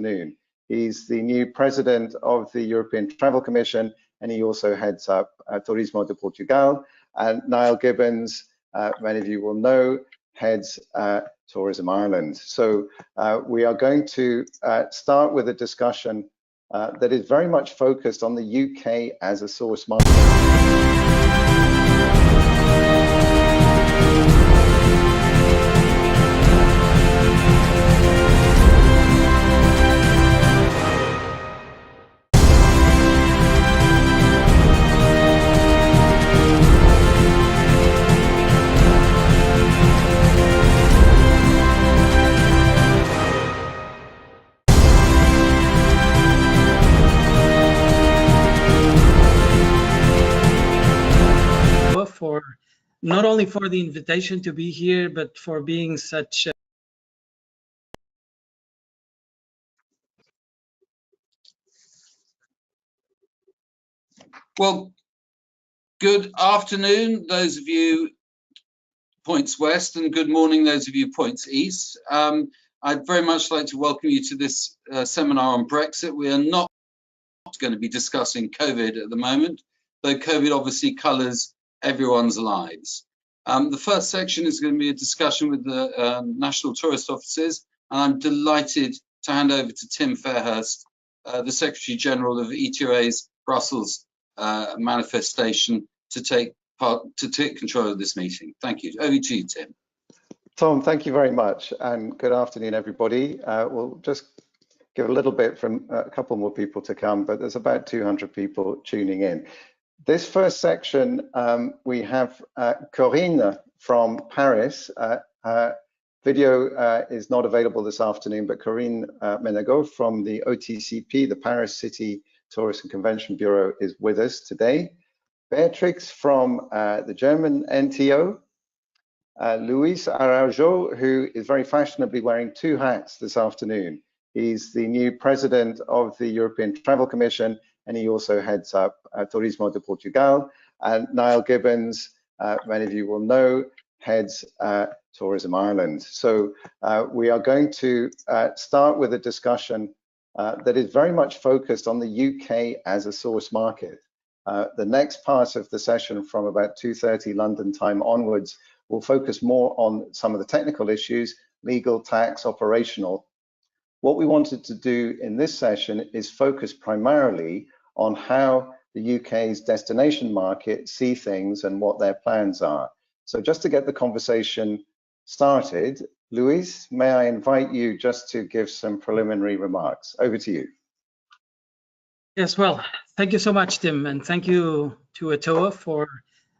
afternoon. He's the new president of the European Travel Commission, and he also heads up Turismo de Portugal. And Niall Gibbons, many of you will know, heads Tourism Ireland. So we are going to start with a discussion that is very much focused on the UK as a source market. For not only for the invitation to be here, but for being such Well, good afternoon, those of you points west, and good morning, those of you points east. I'd very much like to welcome you to this seminar on Brexit. We are not going to be discussing COVID at the moment, though COVID obviously colours everyone's lives. The first section is going to be a discussion with the national tourist offices, and I'm delighted to hand over to Tim Fairhurst, the Secretary General of ETOA's Brussels manifestation, to take control of this meeting. Thank you. Over to you, Tim. Tom, thank you very much, and good afternoon, everybody. We'll just give a little bit from a couple more people to come, but there's about 200 people tuning in. This first section, we have Corinne from Paris. Video is not available this afternoon, but Corinne Menagot from the OTCP, the Paris City Tourist and Convention Bureau, is with us today. Beatrix from the German NTO. Luis Araujo, who is very fashionably wearing two hats this afternoon. He's the new president of the European Travel Commission, and he also heads up Turismo de Portugal. And Niall Gibbons, many of you will know, heads Tourism Ireland. So we are going to start with a discussion that is very much focused on the UK as a source market. The next part of the session, from about 2:30 London time onwards, will focus more on some of the technical issues, legal, tax, operational. What we wanted to do in this session is focus primarily on how the UK's destination market see things and what their plans are. So just to get the conversation started, Luis, may I invite you just to give some preliminary remarks? Over to you. Yes, well, thank you so much, Tim, and thank you to ETOA for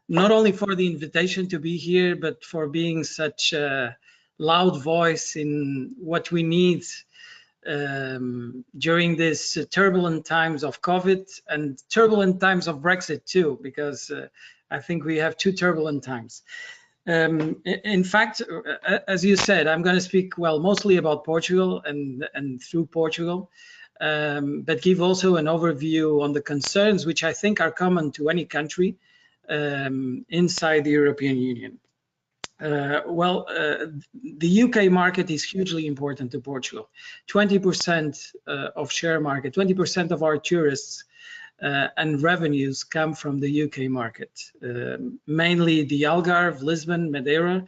not only for the invitation to be here, but for being such a loud voice in what we need during this turbulent times of COVID and turbulent times of Brexit too, because I think we have two turbulent times. In fact, as you said, I'm going to speak, well, mostly about Portugal and through Portugal, but give also an overview on the concerns which I think are common to any country inside the European Union. The UK market is hugely important to Portugal. 20% of share market, 20% of our tourists and revenues come from the UK market, mainly the Algarve, Lisbon, Madeira,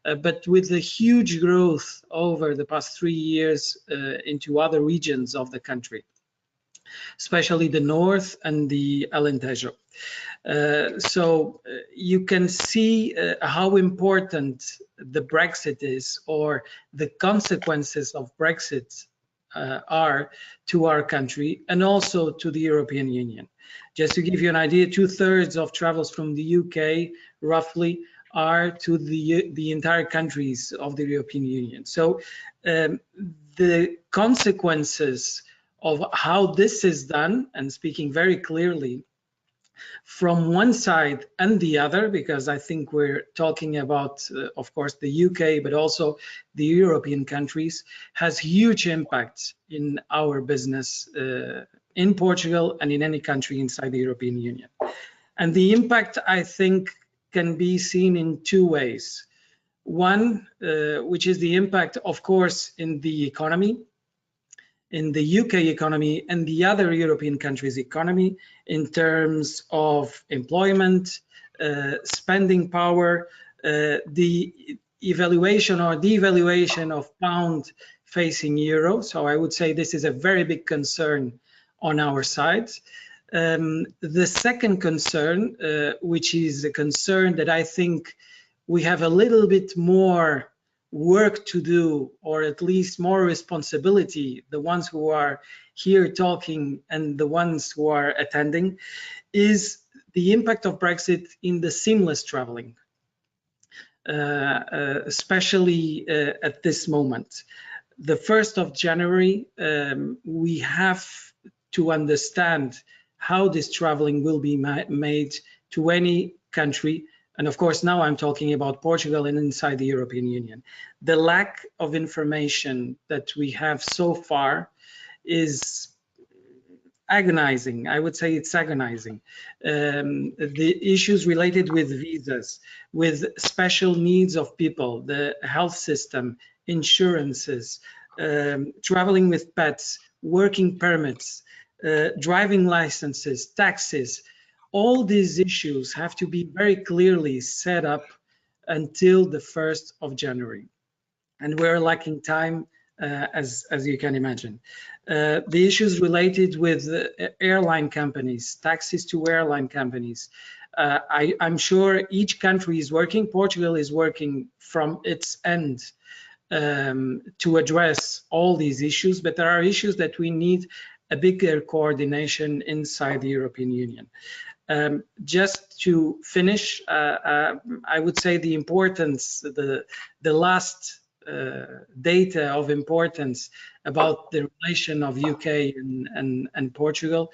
but with the huge growth over the past 3 years into other regions of the country, especially the north and the Alentejo. So you can see how important the Brexit is, or the consequences of Brexit are to our country and also to the European Union. Just to give you an idea, 2/3 of travels from the UK roughly are to the entire countries of the European Union. So the consequences of how this is done, and speaking very clearly from one side and the other, because I think we're talking about, of course, the UK, but also the European countries, has huge impacts in our business in Portugal and in any country inside the European Union. And the impact, I think, can be seen in two ways. One, which is the impact, of course, in the economy, in the UK economy and the other European countries' economy in terms of employment, spending power, the evaluation or devaluation of pound facing euro. So I would say this is a very big concern on our side. The second concern, which is a concern that I think we have a little bit more work to do, or at least more responsibility, the ones who are here talking and the ones who are attending, is the impact of Brexit in the seamless traveling, especially at this moment. The 1st of January, we have to understand how this traveling will be made to any country. And of course, now I'm talking about Portugal and inside the European Union. The lack of information that we have so far is agonizing. I would say it's agonizing. The issues related with visas, with special needs of people, the health system, insurances, traveling with pets, working permits, driving licenses, taxes, all these issues have to be very clearly set up until the 1st of January. And we're lacking time, as you can imagine. The issues related with airline companies, taxes to airline companies. I'm sure each country is working. Portugal is working from its end to address all these issues, but there are issues that we need a bigger coordination inside the European Union. Just to finish, I would say the importance, the last data of importance about the relation of UK and Portugal.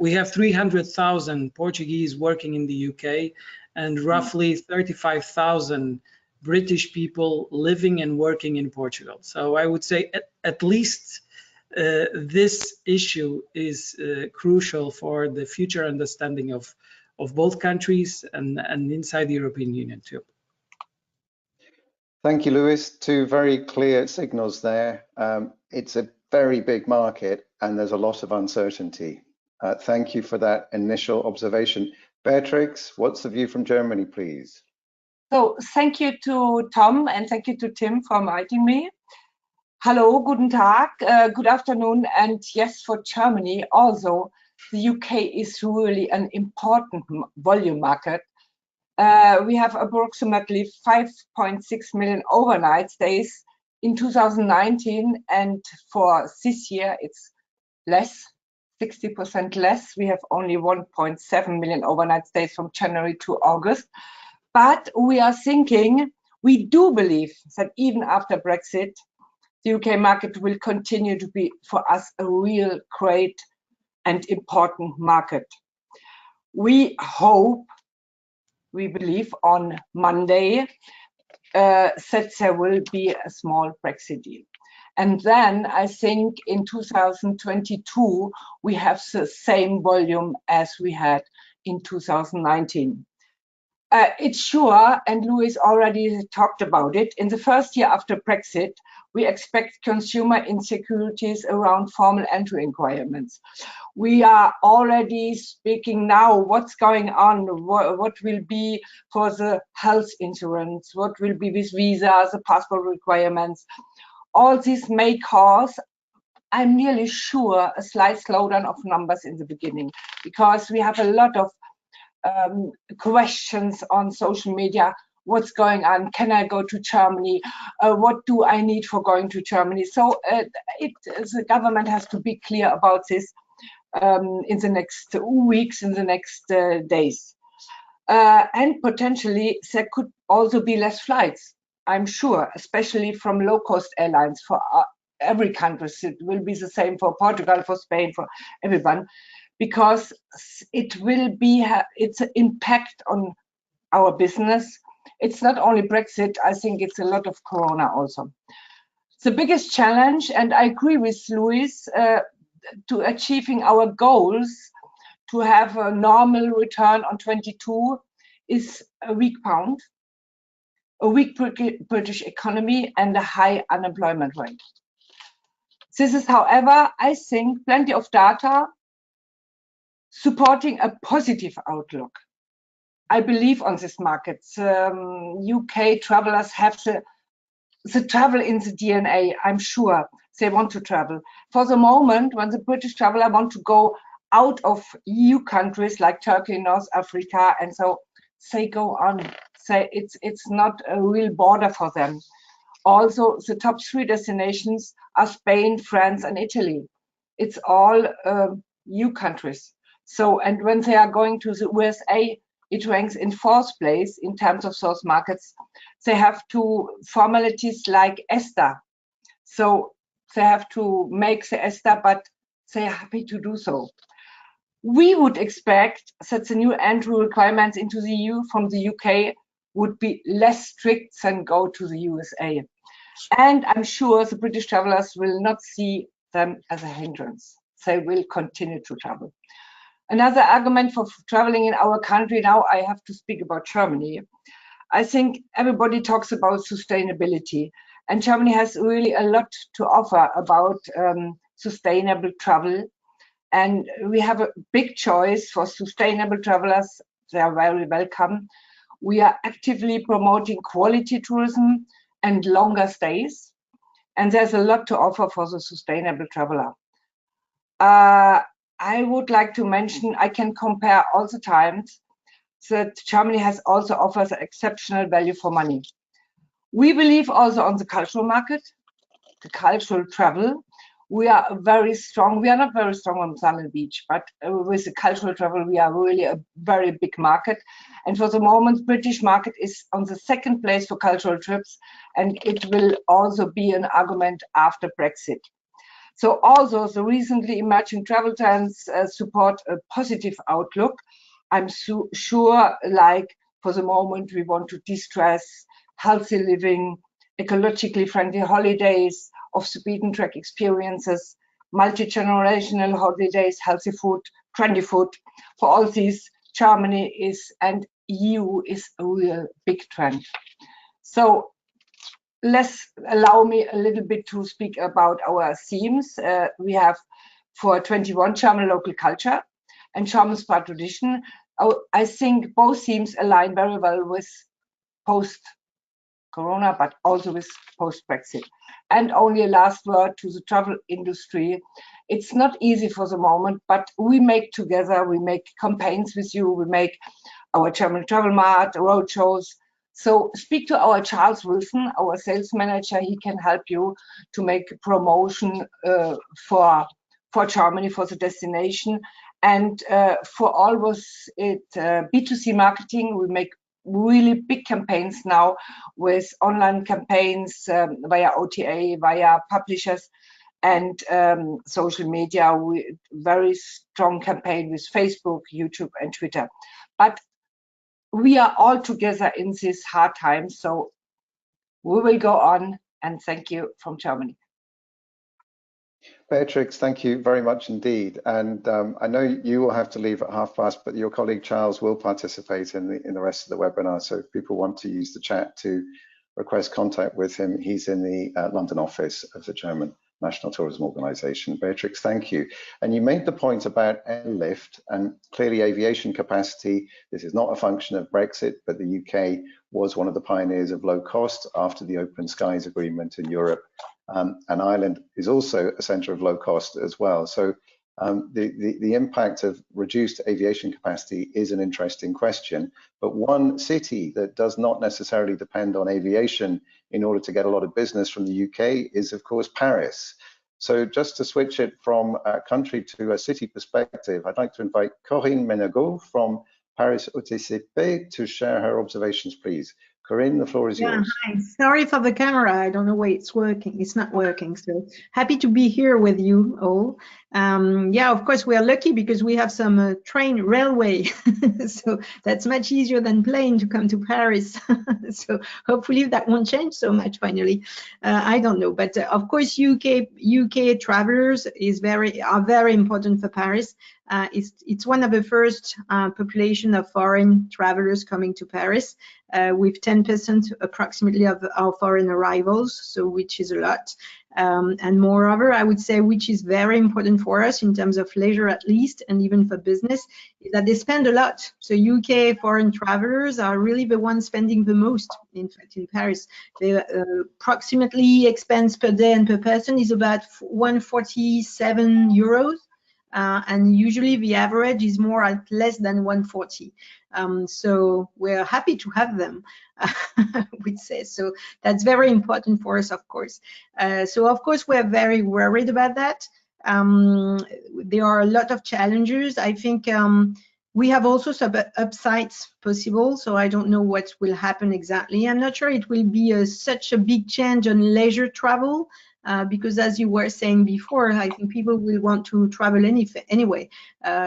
We have 300,000 Portuguese working in the UK and roughly 35,000 British people living and working in Portugal. So I would say at least this issue is crucial for the future understanding of both countries and inside the European Union too. Thank you, Luis. Two very clear signals there. It's a very big market and there's a lot of uncertainty. Thank you for that initial observation. Beatrix, what's the view from Germany, please? So thank you to Tom and thank you to Tim for inviting me. Hello, guten Tag, good afternoon, and yes, for Germany also, the UK is really an important volume market. We have approximately 5.6 million overnight stays in 2019, and for this year it's less, 60% less. We have only 1.7 million overnight stays from January to August. But we are thinking, we do believe that even after Brexit, the UK market will continue to be for us a real great and important market. We hope, we believe on Monday that there will be a small Brexit deal. And then I think in 2022, we have the same volume as we had in 2019. It's sure, and Luis already talked about it, in the first year after Brexit, we expect consumer insecurities around formal entry requirements. We are already speaking now what's going on, what will be for the health insurance, what will be with visas, the passport requirements. All this may cause, I'm nearly sure, a slight slowdown of numbers in the beginning, because we have a lot of questions on social media. What's going on? Can I go to Germany? What do I need for going to Germany? So the government has to be clear about this in the next weeks, in the next days. And potentially there could also be less flights, I'm sure, especially from low-cost airlines for every country. It will be the same for Portugal, for Spain, for everyone, because it will be, it's an impact on our business. It's not only Brexit, I think it's a lot of Corona also. The biggest challenge, and I agree with Luis, to achieving our goals to have a normal return on 22 is a weak pound, a weak British economy, and a high unemployment rate. This is, however, I think, plenty of data supporting a positive outlook. I believe on this market. UK travelers have the travel in the DNA, I'm sure they want to travel. For the moment, when the British traveler want to go out of EU countries like Turkey, North Africa, and so they go on. Say it's not a real border for them. Also, the top 3 destinations are Spain, France, and Italy. It's all EU countries. So, and when they are going to the USA, it ranks in 4th place in terms of source markets. They have to formalities like ESTA. So they have to make the ESTA, but they're happy to do so. We would expect that the new entry requirements into the EU from the UK would be less strict than go to the USA. And I'm sure the British travelers will not see them as a hindrance. They will continue to travel. Another argument for traveling in our country, now I have to speak about Germany. I think everybody talks about sustainability, and Germany has really a lot to offer about sustainable travel. And we have a big choice for sustainable travelers. They are very welcome. We are actively promoting quality tourism and longer stays. And there's a lot to offer for the sustainable traveler. I would like to mention, I can compare all the times that Germany has also offers exceptional value for money. We believe also on the cultural market, the cultural travel. We are very strong. We are not very strong on Sand Beach, but with the cultural travel, we are really a very big market. And for the moment, British market is on the 2nd place for cultural trips, and it will also be an argument after Brexit. So also the recently emerging travel trends support a positive outlook. I'm sure, like for the moment, we want to de-stress, healthy living, ecologically friendly holidays, off the beaten track experiences, multi-generational holidays, healthy food, trendy food. For all these, Germany is and EU is a real big trend. So allow me a little bit to speak about our themes. We have for 21 German local culture and German spa tradition. I think both themes align very well with post-Corona, but also with post-Brexit. And only a last word to the travel industry. It's not easy for the moment, but we make together, we make campaigns with you, we make our German Travel Mart, road shows. So speak to our Charles Wilson, our sales manager. He can help you to make promotion for Germany, for the destination. And for always it B2C marketing, we make really big campaigns now with online campaigns via OTA, via publishers, and social media. Very strong campaign with Facebook, YouTube, and Twitter. But we are all together in these hard times, so we will go on. And thank you from Germany. Beatrix, thank you very much indeed. And I know you will have to leave at past, but your colleague Charles will participate in the rest of the webinar. So if people want to use the chat to request contact with him, he's in the London office of the German National Tourism Organization. Beatrix, thank you. And you made the point about airlift, and clearly aviation capacity. This is not a function of Brexit, but the UK was one of the pioneers of low cost after the Open Skies Agreement in Europe. And Ireland is also a centre of low cost as well. So the impact of reduced aviation capacity is an interesting question. But one city that does not necessarily depend on aviation in order to get a lot of business from the UK is, of course, Paris. So just to switch it from a country to a city perspective, I'd like to invite Corinne Menagot from Paris OTCP to share her observations, please. Corinne, the floor is yours. Hi. Sorry for the camera. I don't know why it's working. It's not working. So happy to be here with you all. Yeah, of course, we are lucky because we have some train railway. So that's much easier than plane to come to Paris. So hopefully that won't change so much finally. I don't know. But of course, UK travelers are very important for Paris. It's one of the first population of foreign travelers coming to Paris, with 10% approximately of our foreign arrivals, so which is a lot. And moreover, I would say, which is very important for us in terms of leisure at least, and even for business, is that they spend a lot. So UK foreign travelers are really the ones spending the most, in fact, in Paris. They approximately expense per day and per person is about 147 euros. And usually the average is more at less than 140. So we're happy to have them, we'd say. So that's very important for us, of course. So of course, we're very worried about that. There are a lot of challenges. I think we have also some upsides possible, so I don't know what will happen exactly. I'm not sure it will be such a big change on leisure travel, because as you were saying before, I think people will want to travel anyway.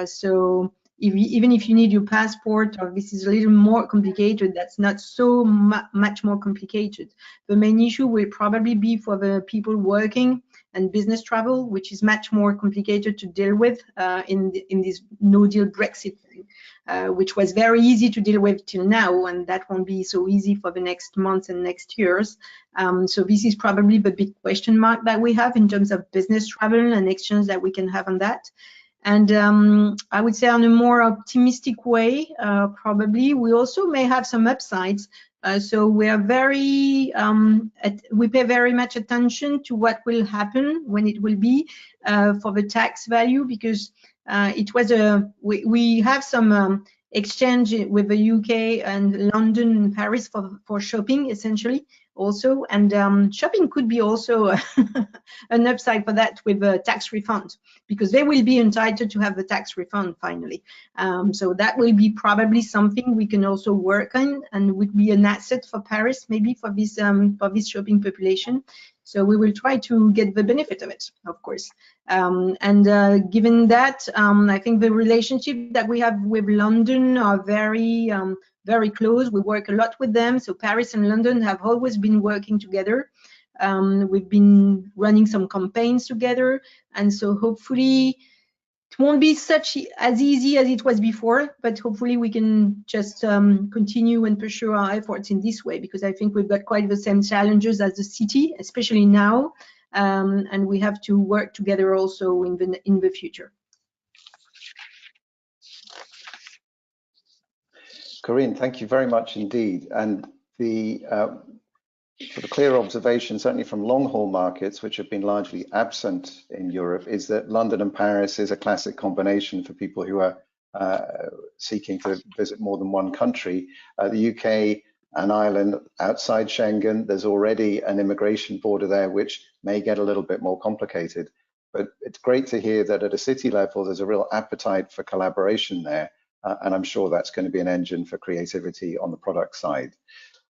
So even if you need your passport, or this is a little more complicated, that's not so much more complicated. The main issue will probably be for the people working and business travel, which is much more complicated to deal with in this no-deal Brexit thing, which was very easy to deal with till now, and that won't be so easy for the next months and next years. So this is probably the big question mark that we have in terms of business travel and exchange that we can have on that. And I would say on a more optimistic way, probably we also may have some upsides. So we are very, we pay very much attention to what will happen when it will be for the tax value, because it was we have some exchange with the UK and London and Paris for shopping essentially also, and shopping could be also an upside for that with a tax refund, because they will be entitled to have the tax refund finally. So that will be probably something we can also work on, and would be an asset for Paris maybe for this shopping population. So we will try to get the benefit of it, of course. And given that, I think the relationship that we have with London are very close. We work a lot with them. So Paris and London have always been working together. We've been running some campaigns together. And so hopefully it won't be as easy as it was before, but hopefully we can just continue and pursue our efforts in this way, because I think we've got quite the same challenges as the city, especially now. And we have to work together also in the future. Corinne, thank you very much indeed. And the sort of clear observation, certainly from long-haul markets, which have been largely absent in Europe, is that London and Paris is a classic combination for people who are seeking to visit more than one country. The UK and Ireland outside Schengen, there's already an immigration border there, which may get a little bit more complicated. But it's great to hear that at a city level, there's a real appetite for collaboration there. And I'm sure that's going to be an engine for creativity on the product side.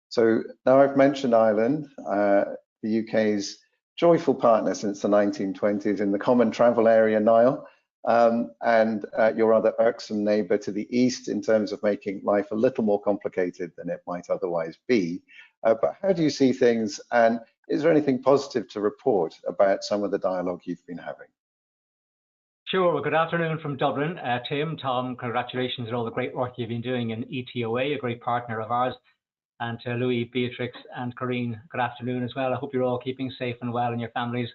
So now I've mentioned Ireland, the UK's joyful partner since the 1920s in the common travel area, Niall, and your rather irksome neighbour to the east in terms of making life a little more complicated than it might otherwise be. But how do you see things, and is there anything positive to report about some of the dialogue you've been having? Sure. Well, good afternoon from Dublin. Tim, Tom, congratulations on all the great work you've been doing in ETOA, a great partner of ours. And to Louis, Beatrix, and Corinne, good afternoon as well. I hope you're all keeping safe and well in your families.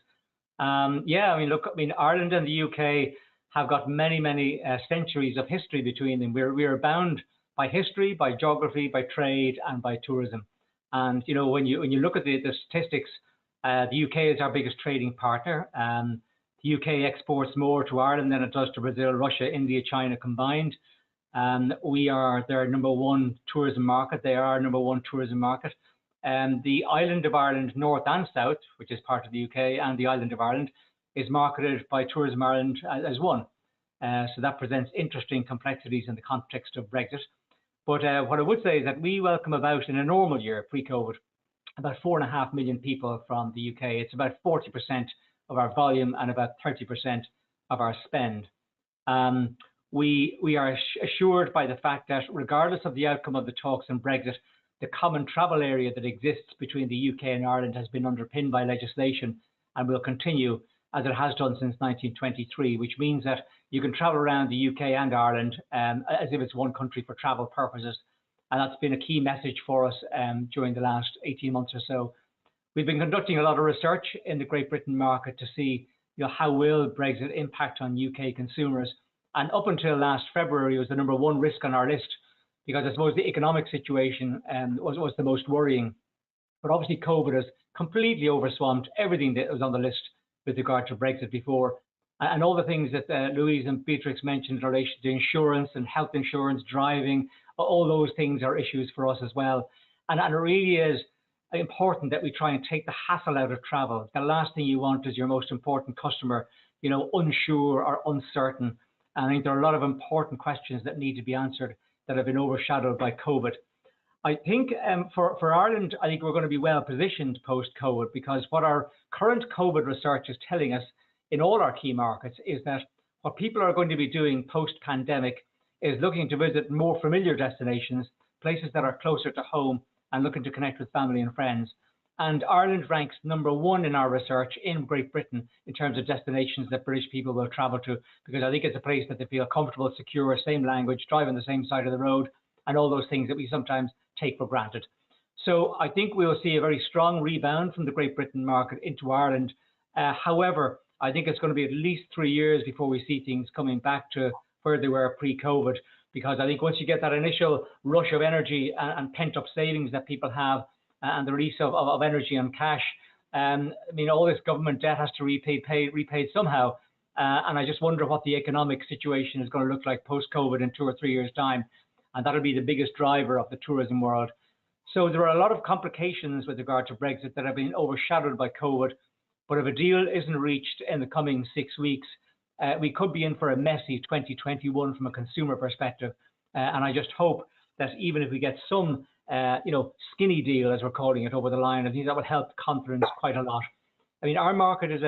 Yeah, I mean, look, Ireland and the UK have got many centuries of history between them. We are bound by history, by geography, by trade, and by tourism. And you know, when you look at the statistics, the UK is our biggest trading partner. The UK exports more to Ireland than it does to Brazil, Russia, India, China combined. We are their #1 tourism market. They are our #1 tourism market. The island of Ireland, north and south, which is part of the UK, and the island of Ireland, is marketed by Tourism Ireland as one. So that presents interesting complexities in the context of Brexit. But what I would say is that we welcome about, in a normal year, pre-COVID, about 4.5 million people from the UK. It's about 40% of our volume and about 30% of our spend. We are assured by the fact that regardless of the outcome of the talks on Brexit, the common travel area that exists between the UK and Ireland has been underpinned by legislation and will continue as it has done since 1923, which means that you can travel around the UK and Ireland as if it's one country for travel purposes. And that's been a key message for us during the last 18 months or so. We've been conducting a lot of research in the Great Britain market to see how will Brexit impact on UK consumers. And up until last February, it was the #1 risk on our list, because I suppose the economic situation was the most worrying. But obviously COVID has completely overswamped everything that was on the list with regard to Brexit before. And all the things that Louise and Beatrix mentioned in relation to insurance and health insurance, driving, all those things are issues for us as well. And it really is important that we try and take the hassle out of travel. The last thing you want is your most important customer, unsure or uncertain. And I think there are a lot of important questions that need to be answered that have been overshadowed by COVID. I think for Ireland, I think we're going to be well positioned post-COVID, because what our current COVID research is telling us in all our key markets is that what people are going to be doing post-pandemic is looking to visit more familiar destinations, places that are closer to home, and looking to connect with family and friends. And Ireland ranks #1 in our research in Great Britain in terms of destinations that British people will travel to, because I think it's a place that they feel comfortable, secure, same language, drive on the same side of the road, and all those things that we sometimes take for granted. So I think we will see a very strong rebound from the Great Britain market into Ireland. However, I think it's going to be at least 3 years before we see things coming back to where they were pre-COVID, because I think once you get that initial rush of energy and pent-up savings that people have, and the release of energy and cash, all this government debt has to be repaid somehow. And I just wonder what the economic situation is going to look like post-COVID in 2 or 3 years' time. And that'll be the biggest driver of the tourism world. So there are a lot of complications with regard to Brexit that have been overshadowed by COVID. But if a deal isn't reached in the coming 6 weeks, we could be in for a messy 2021 from a consumer perspective. And I just hope that even if we get some, skinny deal, as we're calling it, over the line, I think that will help confidence quite a lot. I mean, our market is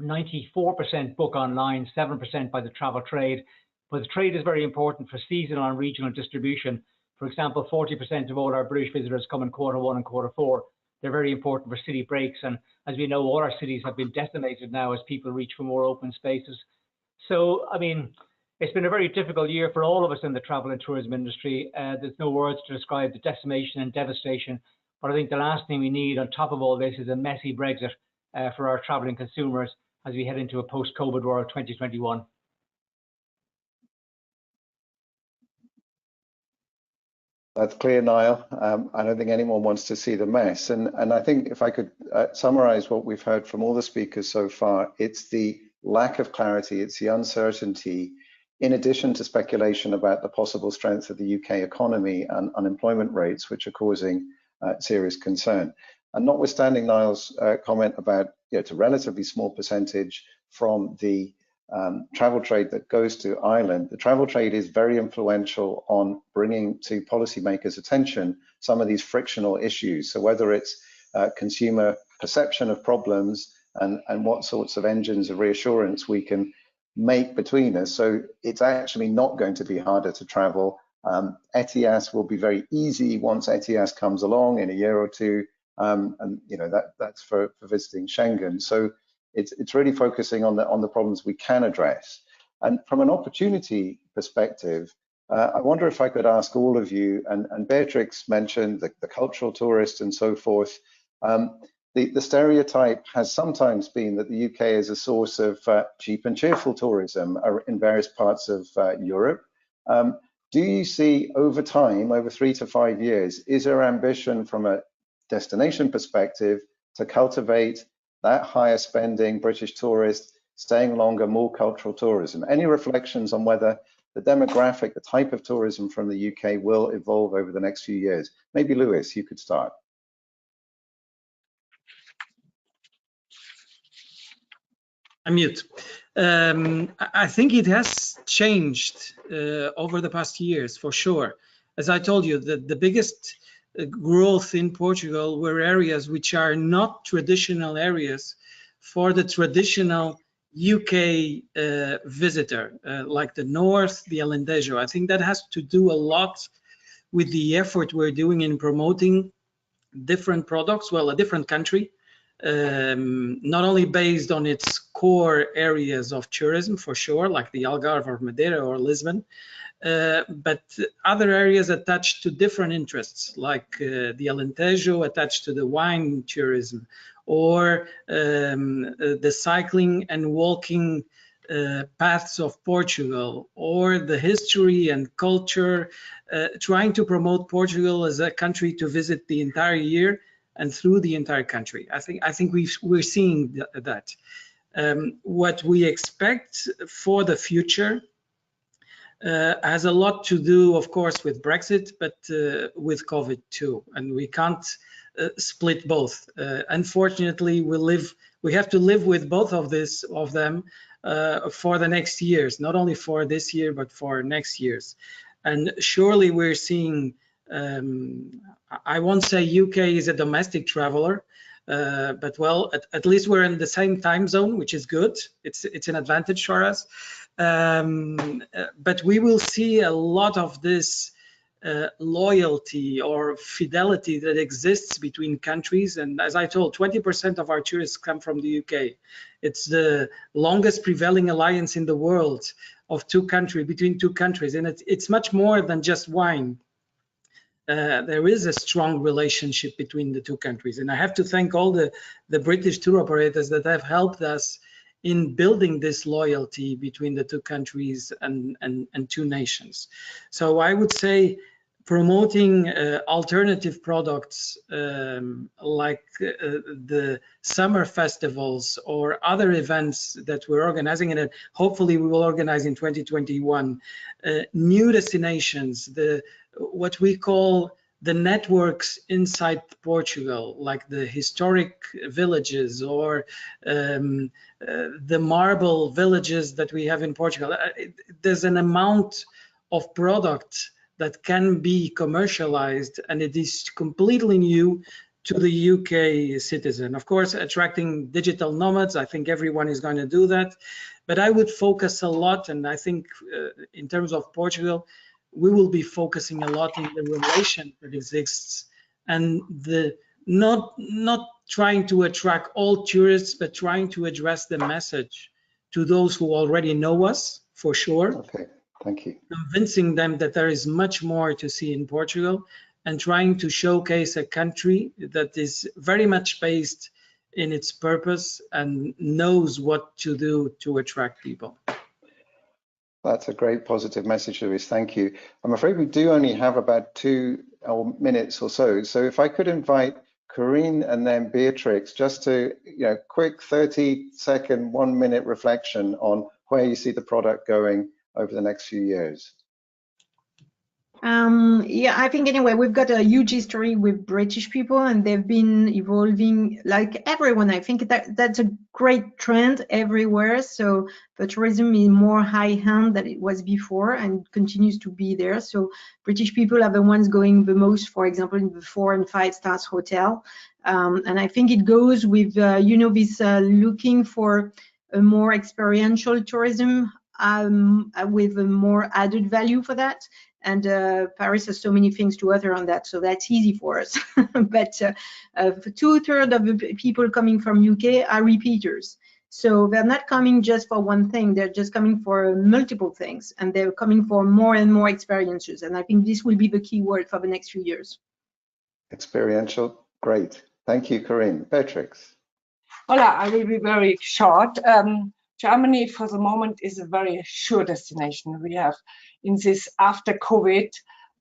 94% book online, 7% by the travel trade. But the trade is very important for seasonal and regional distribution. For example, 40% of all our British visitors come in Q1 and Q4. They're very important for city breaks. And as we know, all our cities have been decimated now as people reach for more open spaces. So, I mean, it's been a very difficult year for all of us in the travel and tourism industry. There's no words to describe the decimation and devastation. But I think the last thing we need on top of all this is a messy Brexit for our traveling consumers as we head into a post-COVID world 2021. That's clear, Niall. I don't think anyone wants to see the mess. And I think if I could summarize what we've heard from all the speakers so far, it's the lack of clarity, it's the uncertainty, in addition to speculation about the possible strength of the UK economy and unemployment rates, which are causing serious concern. And notwithstanding Niall's comment about it's a relatively small percentage from the travel trade that goes to Ireland, the travel trade is very influential on bringing to policymakers' attention some of these frictional issues. So whether it's consumer perception of problems and what sorts of engines of reassurance we can make between us. So it's actually not going to be harder to travel. ETIAS will be very easy once ETIAS comes along in a year or two, and that's for visiting Schengen. So it's really focusing on the problems we can address. And from an opportunity perspective, I wonder if I could ask all of you, and Beatrix mentioned the cultural tourist and so forth. The stereotype has sometimes been that the UK is a source of cheap and cheerful tourism in various parts of Europe. Do you see over time, over 3 to 5 years, is there ambition from a destination perspective to cultivate that higher spending British tourist, staying longer, more cultural tourism? Any reflections on whether the demographic, the type of tourism from the UK will evolve over the next few years? Maybe Lewis, you could start. Unmute. I think it has changed over the past years, for sure. As I told you, the biggest growth in Portugal were areas which are not traditional areas for the traditional UK visitor, like the North, the Alentejo. I think that has to do a lot with the effort we're doing in promoting different products, well, a different country, not only based on its core areas of tourism for sure, like the Algarve or Madeira or Lisbon. But other areas attached to different interests, like the Alentejo attached to the wine tourism, or the cycling and walking paths of Portugal, or the history and culture, trying to promote Portugal as a country to visit the entire year and through the entire country. I think we're seeing that. What we expect for the future has a lot to do, of course, with Brexit, but with COVID too, and we can't split both. Unfortunately, we have to live with both of them for the next years, not only for this year, but for next years. And surely we're seeing, I won't say UK is a domestic traveler, but well, at least we're in the same time zone, which is good. It's an advantage for us. But we will see a lot of this loyalty or fidelity that exists between countries. And as I told, 20% of our tourists come from the UK. It's the longest prevailing alliance in the world of between two countries. And it's much more than just wine. There is a strong relationship between the two countries. And I have to thank all the British tour operators that have helped us in building this loyalty between the two countries and two nations. So I would say promoting alternative products like the summer festivals or other events that we're organizing, and hopefully we will organize in 2021, new destinations, what we call the networks inside Portugal, like the historic villages or the marble villages that we have in Portugal. There's an amount of product that can be commercialized, and it is completely new to the UK citizen. Of course, attracting digital nomads, I think everyone is going to do that. But I would focus a lot, and I think in terms of Portugal, we will be focusing a lot in the relation that exists and the not trying to attract all tourists, but trying to address the message to those who already know us, for sure. Okay, thank you. Convincing them that there is much more to see in Portugal, and trying to showcase a country that is very much based in its purpose and knows what to do to attract people. That's a great positive message, Luis. Thank you. I'm afraid we do only have about 2 minutes or so. So if I could invite Corinne and then Beatrix just to, quick 30-second, 1-minute reflection on where you see the product going over the next few years. Yeah, I think anyway, we've got a huge history with British people, and they've been evolving like everyone. I think that's a great trend everywhere. So the tourism is more high-end than it was before and continues to be there. So British people are the ones going the most, for example, in the 4- and 5-star hotel. And I think it goes with, this looking for a more experiential tourism with a more added value for that. And Paris has so many things to offer on that, so that's easy for us. But 2/3 of the people coming from UK are repeaters. So they're not coming just for one thing, they're just coming for multiple things, and they're coming for more and more experiences. And I think this will be the key word for the next few years. Experiential, great. Thank you, Corinne. Beatrix. Hola, I will be very short. Germany for the moment is a very sure destination we have in this after COVID.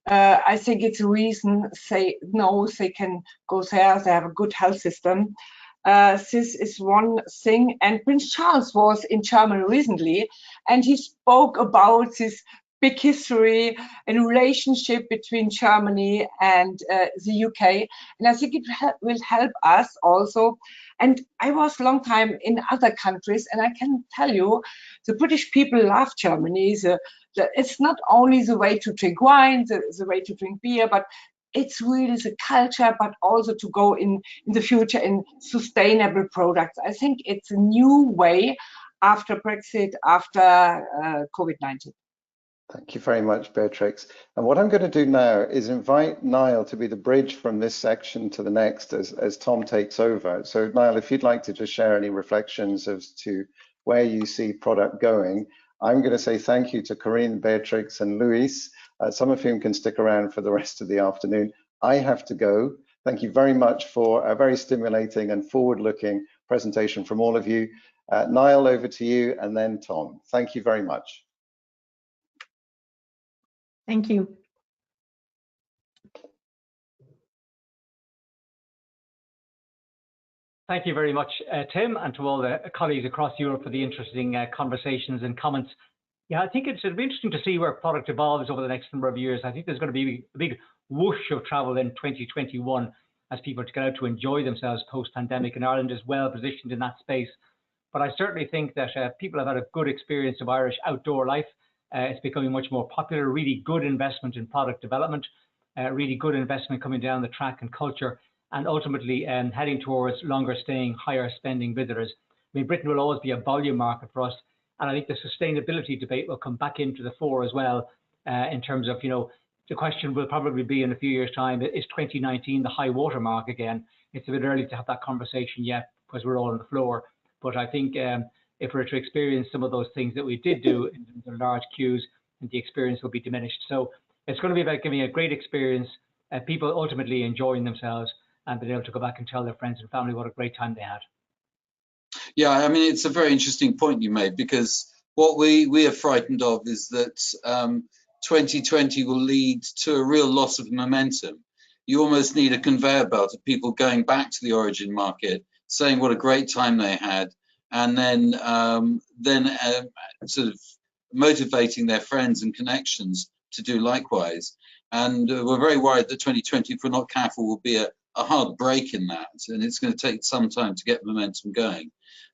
I think it's a reason they can go there, they have a good health system. This is one thing, and Prince Charles was in Germany recently, and he spoke about this big history and relationship between Germany and the UK, and I think it will help us also. And I was a long time in other countries, and I can tell you, the British people love Germany. It's not only the way to drink wine, the way to drink beer, but it's really the culture, but also to go in the future in sustainable products. I think it's a new way after Brexit, after COVID-19. Thank you very much, Beatrix. And what I'm going to do now is invite Niall to be the bridge from this section to the next as Tom takes over. So Niall, if you'd like to just share any reflections as to where you see product going. I'm going to say thank you to Corinne, Beatrix, and Luis, some of whom can stick around for the rest of the afternoon. I have to go. Thank you very much for a very stimulating and forward-looking presentation from all of you. Niall, over to you, and then Tom. Thank you very much. Thank you. Thank you very much, Tim, and to all the colleagues across Europe for the interesting conversations and comments. Yeah, I think it'll be interesting to see where product evolves over the next number of years. I think there's going to be a big whoosh of travel in 2021 as people get out to enjoy themselves post-pandemic, and Ireland is well positioned in that space. But I certainly think that people have had a good experience of Irish outdoor life. It's becoming much more popular, really good investment in product development, really good investment coming down the track in culture, and ultimately heading towards longer staying, higher spending visitors. I mean, Britain will always be a volume market for us, and I think the sustainability debate will come back into the fore as well, in terms of, the question will probably be in a few years' time, is 2019 the high water mark again? It's a bit early to have that conversation yet because we're all on the floor. But I think if we're to experience some of those things that we did do in the large queues, the experience will be diminished. So it's going to be about giving a great experience, people ultimately enjoying themselves and being able to go back and tell their friends and family what a great time they had. Yeah, I mean, it's a very interesting point you made, because what we are frightened of is that 2020 will lead to a real loss of momentum. You almost need a conveyor belt of people going back to the origin market, saying what a great time they had, and then sort of motivating their friends and connections to do likewise. And we're very worried that 2020, if we're not careful, will be a hard break in that, and it's going to take some time to get momentum going.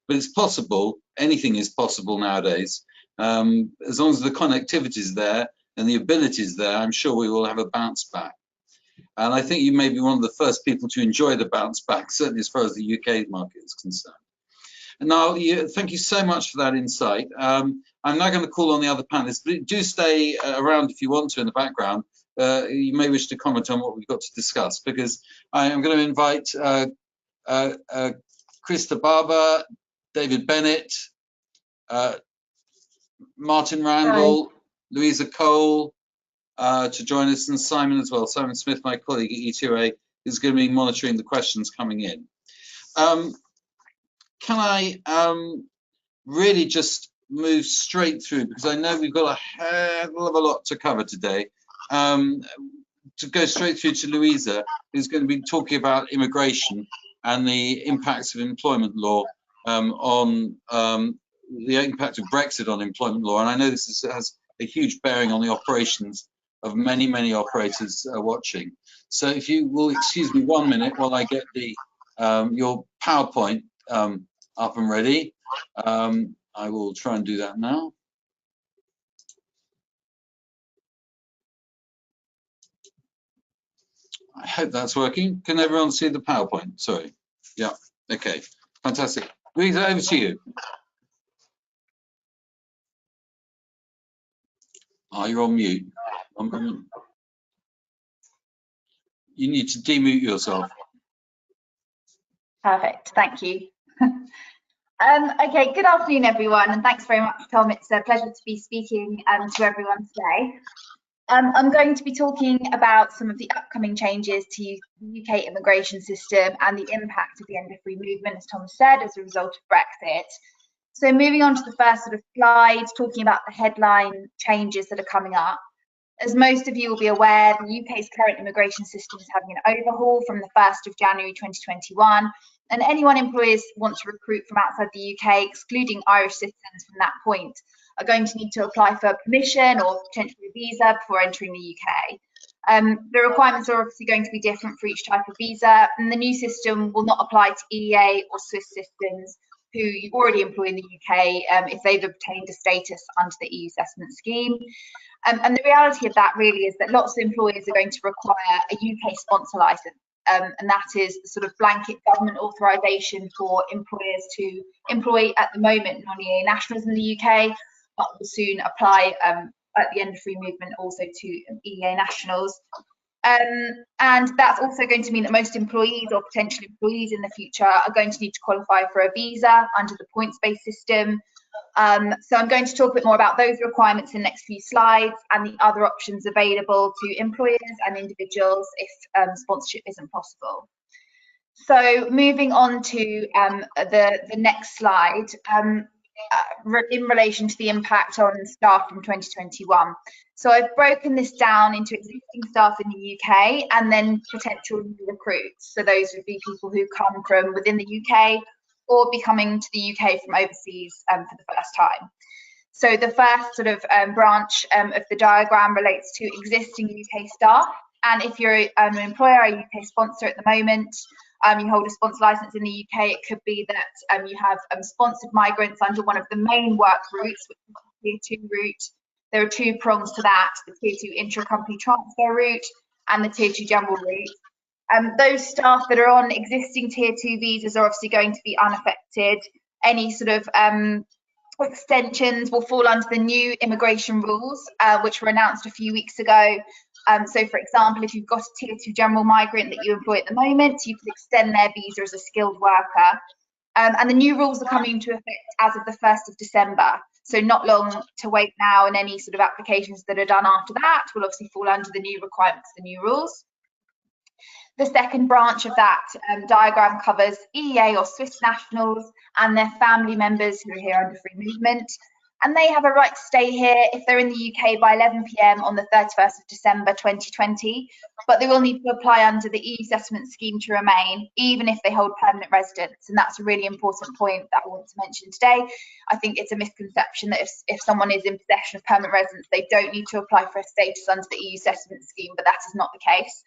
But it's possible. Anything is possible nowadays. As long as the connectivity is there and the ability is there, I'm sure we will have a bounce back. And I think you may be one of the first people to enjoy the bounce back, certainly as far as the UK market is concerned. And now, thank you so much for that insight. I'm now going to call on the other panelists, but do stay around if you want to in the background. You may wish to comment on what we've got to discuss, because I am going to invite Krista Barber, David Bennett, Martin Randall, hi, Louisa Cole to join us, and Simon as well. Simon Smith, my colleague at ETOA, is going to be monitoring the questions coming in. Can I really just move straight through, because I know we've got a hell of a lot to cover today, to go straight through to Louisa, who's going to be talking about immigration and the impacts of employment law on the impact of Brexit on employment law. And I know this has a huge bearing on the operations of many, many operators watching. So if you will excuse me 1 minute while I get the your PowerPoint up and ready. I will try and do that now. I hope that's working. Can everyone see the PowerPoint? Sorry. Yeah. Okay. Fantastic. Louisa, over to you. Oh, you're on mute. You need to demute yourself. Perfect. Thank you. Okay, good afternoon, everyone, and thanks very much, Tom. It's a pleasure to be speaking to everyone today. I'm going to be talking about some of the upcoming changes to the UK immigration system and the impact of the end of free movement, as Tom said, as a result of Brexit. So moving on to the first sort of slide, talking about the headline changes that are coming up. As most of you will be aware, the UK's current immigration system is having an overhaul from the 1st of January 2021, and anyone employers want to recruit from outside the UK, excluding Irish citizens from that point, are going to need to apply for permission or potentially a visa before entering the UK. The requirements are obviously going to be different for each type of visa, and the new system will not apply to EEA or Swiss citizens who you already employ in the UK if they've obtained a status under the EU assessment scheme. And the reality of that really is that lots of employers are going to require a UK sponsor license, and that is the sort of blanket government authorization for employers to employ at the moment non-EEA nationals in the UK, but will soon apply at the end of free movement also to EEA nationals. And that's also going to mean that most employees or potential employees in the future are going to need to qualify for a visa under the points-based system, So I'm going to talk a bit more about those requirements in the next few slides and the other options available to employers and individuals if sponsorship isn't possible. So moving on to the next slide, in relation to the impact on staff from 2021. So I've broken this down into existing staff in the UK and then potential new recruits. So those would be people who come from within the UK or be coming to the UK from overseas for the first time. So the first sort of branch of the diagram relates to existing UK staff. And if you're an employer, a UK sponsor at the moment, you hold a sponsor license in the UK, it could be that you have sponsored migrants under one of the main work routes, which is the Tier 2 route. There are two prongs to that, the Tier 2 intra-company transfer route and the Tier 2 general route. Those staff that are on existing Tier 2 visas are obviously going to be unaffected. Any sort of extensions will fall under the new immigration rules, which were announced a few weeks ago. So, for example, if you've got a Tier 2 general migrant that you employ at the moment, you can extend their visa as a skilled worker. And the new rules are coming into effect as of the 1st of December. So not long to wait now, and any sort of applications that are done after that will obviously fall under the new requirements, the new rules. The second branch of that diagram covers EEA or Swiss nationals and their family members who are here under free movement. And they have a right to stay here if they're in the UK by 11 PM on the 31st of December 2020, but they will need to apply under the EU settlement scheme to remain, even if they hold permanent residence. And that's a really important point that I want to mention today. I think it's a misconception that if someone is in possession of permanent residence, they don't need to apply for a status under the EU settlement scheme, but that is not the case.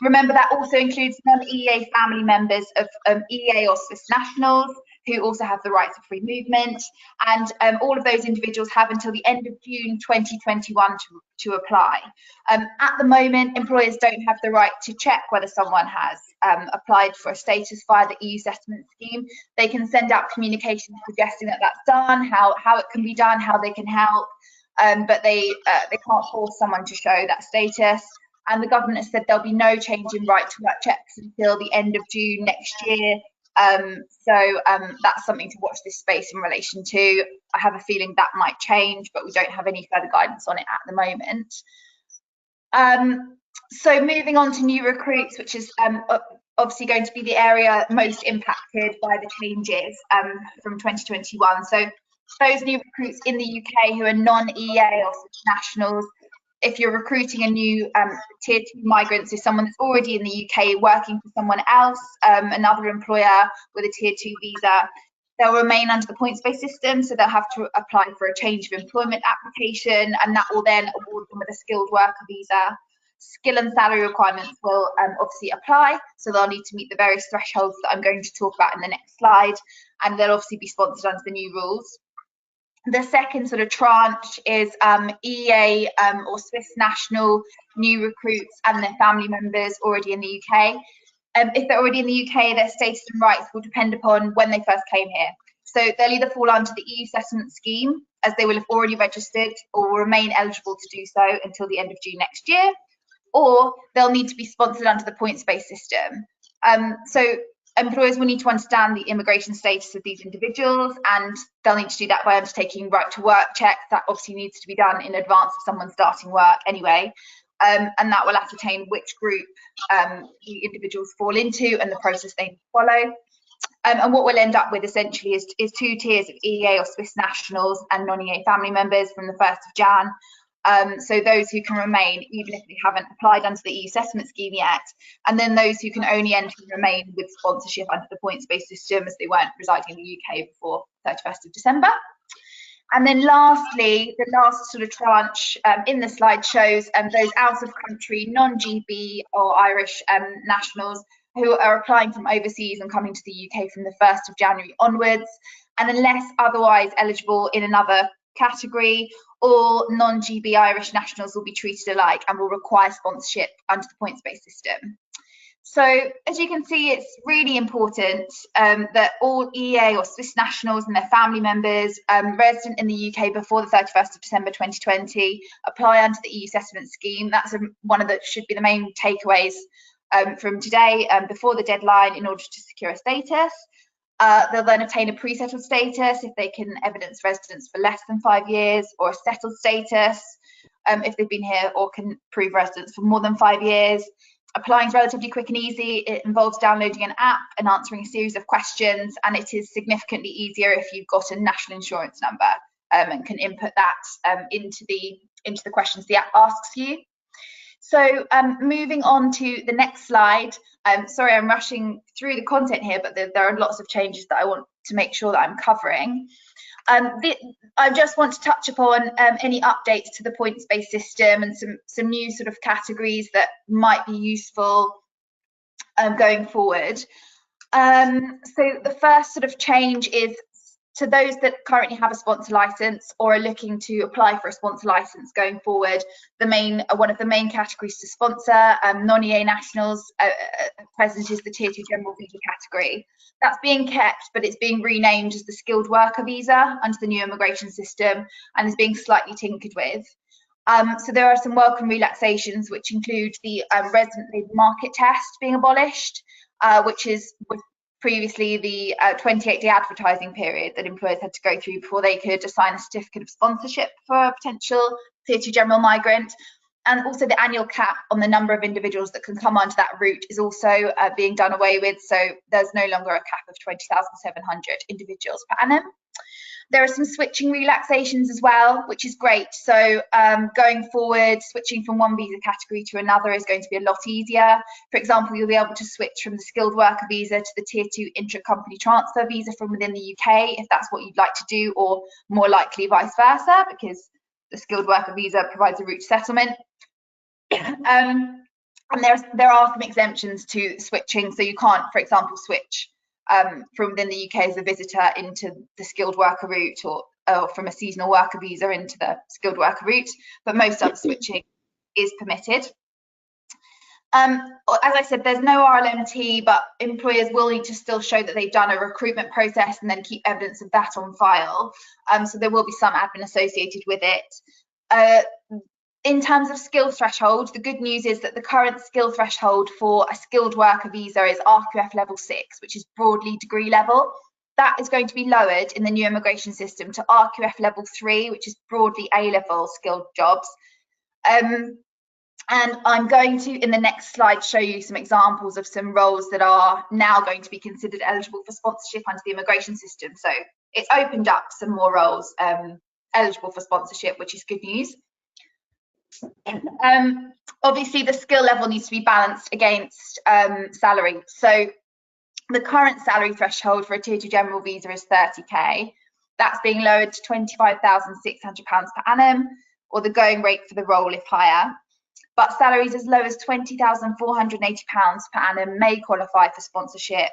Remember, that also includes non-EEA family members of EEA or Swiss nationals who also have the rights of free movement. And all of those individuals have until the end of June 2021 to apply. At the moment, employers don't have the right to check whether someone has applied for a status via the EU settlement scheme. They can send out communications suggesting that that's done, how it can be done, how they can help, but they can't force someone to show that status. And the government has said there'll be no change in right to work checks until the end of June next year. So that's something to watch this space in relation to. I have a feeling that might change, but we don't have any further guidance on it at the moment. So moving on to new recruits, which is obviously going to be the area most impacted by the changes from 2021. So those new recruits in the UK who are non-EEA or nationals, if you're recruiting a new Tier 2 migrant, so someone that's already in the UK working for someone else, another employer with a Tier 2 visa, they'll remain under the points-based system, so they'll have to apply for a change of employment application, and that will then award them with a skilled worker visa. Skill and salary requirements will obviously apply, so they'll need to meet the various thresholds that I'm going to talk about in the next slide, and they'll obviously be sponsored under the new rules. The second sort of tranche is EEA or Swiss national new recruits and their family members already in the UK. If they're already in the UK, their status and rights will depend upon when they first came here. So they'll either fall under the EU settlement scheme, as they will have already registered, or will remain eligible to do so until the end of June next year, or they'll need to be sponsored under the points-based system. So employers will need to understand the immigration status of these individuals, and they'll need to do that by undertaking right to work checks. That obviously needs to be done in advance of someone starting work anyway, and that will ascertain which group the individuals fall into and the process they need to follow. And what we'll end up with essentially is two tiers of EEA or Swiss nationals and non-EEA family members from the 1st of Jan. So those who can remain even if they haven't applied under the EU settlement scheme yet, and then those who can only enter and remain with sponsorship under the points-based system as they weren't residing in the UK before 31st of December. And then lastly, the last sort of tranche in the slide shows those out-of-country non-GB or Irish nationals who are applying from overseas and coming to the UK from the 1st of January onwards, and unless otherwise eligible in another category, all non-GB Irish nationals will be treated alike and will require sponsorship under the points-based system. So as you can see, it's really important that all EEA or Swiss nationals and their family members resident in the UK before the 31st of December 2020 apply under the EU settlement scheme. That's one of the should be the main takeaways from today before the deadline in order to secure a status. They'll then obtain a pre-settled status if they can evidence residence for less than 5 years, or a settled status if they've been here or can prove residence for more than 5 years. Applying is relatively quick and easy. It involves downloading an app and answering a series of questions, and it is significantly easier if you've got a national insurance number and can input that into the questions the app asks you. So moving on to the next slide. Sorry, I'm rushing through the content here, but there are lots of changes that I want to make sure that I'm covering. I just want to touch upon any updates to the points-based system and some new sort of categories that might be useful going forward. So the first sort of change is to those that currently have a sponsor license or are looking to apply for a sponsor license going forward. One of the main categories to sponsor non-EA nationals present is the Tier 2 general visa category. That's being kept, but it's being renamed as the skilled worker visa under the new immigration system and is being slightly tinkered with. So there are some welcome relaxations, which include the resident labour market test being abolished, which was previously the 28-day advertising period that employers had to go through before they could assign a certificate of sponsorship for a potential Tier 2 general migrant. And also the annual cap on the number of individuals that can come onto that route is also being done away with. So there's no longer a cap of 20,700 individuals per annum. There are some switching relaxations as well, which is great. So going forward, switching from one visa category to another is going to be a lot easier. For example, you'll be able to switch from the skilled worker visa to the Tier 2 intra-company transfer visa from within the UK, if that's what you'd like to do, or more likely vice versa, because the skilled worker visa provides a route to settlement. And there are some exemptions to switching, so you can't, for example, switch from within the UK as a visitor into the skilled worker route, or from a seasonal worker visa into the skilled worker route, but most other switching is permitted. As I said, there's no RLMT, but employers will need to still show that they've done a recruitment process and then keep evidence of that on file. So there will be some admin associated with it. In terms of skill threshold, the good news is that the current skill threshold for a skilled worker visa is RQF level 6, which is broadly degree level. That is going to be lowered in the new immigration system to RQF level 3, which is broadly A-level skilled jobs. And I'm going to, in the next slide, show you some examples of some roles that are now going to be considered eligible for sponsorship under the immigration system. So it's opened up some more roles eligible for sponsorship, which is good news. Obviously, the skill level needs to be balanced against salary. So the current salary threshold for a Tier 2 general visa is 30k. That's being lowered to £25,600 per annum, or the going rate for the role if higher. But salaries as low as £20,480 per annum may qualify for sponsorship,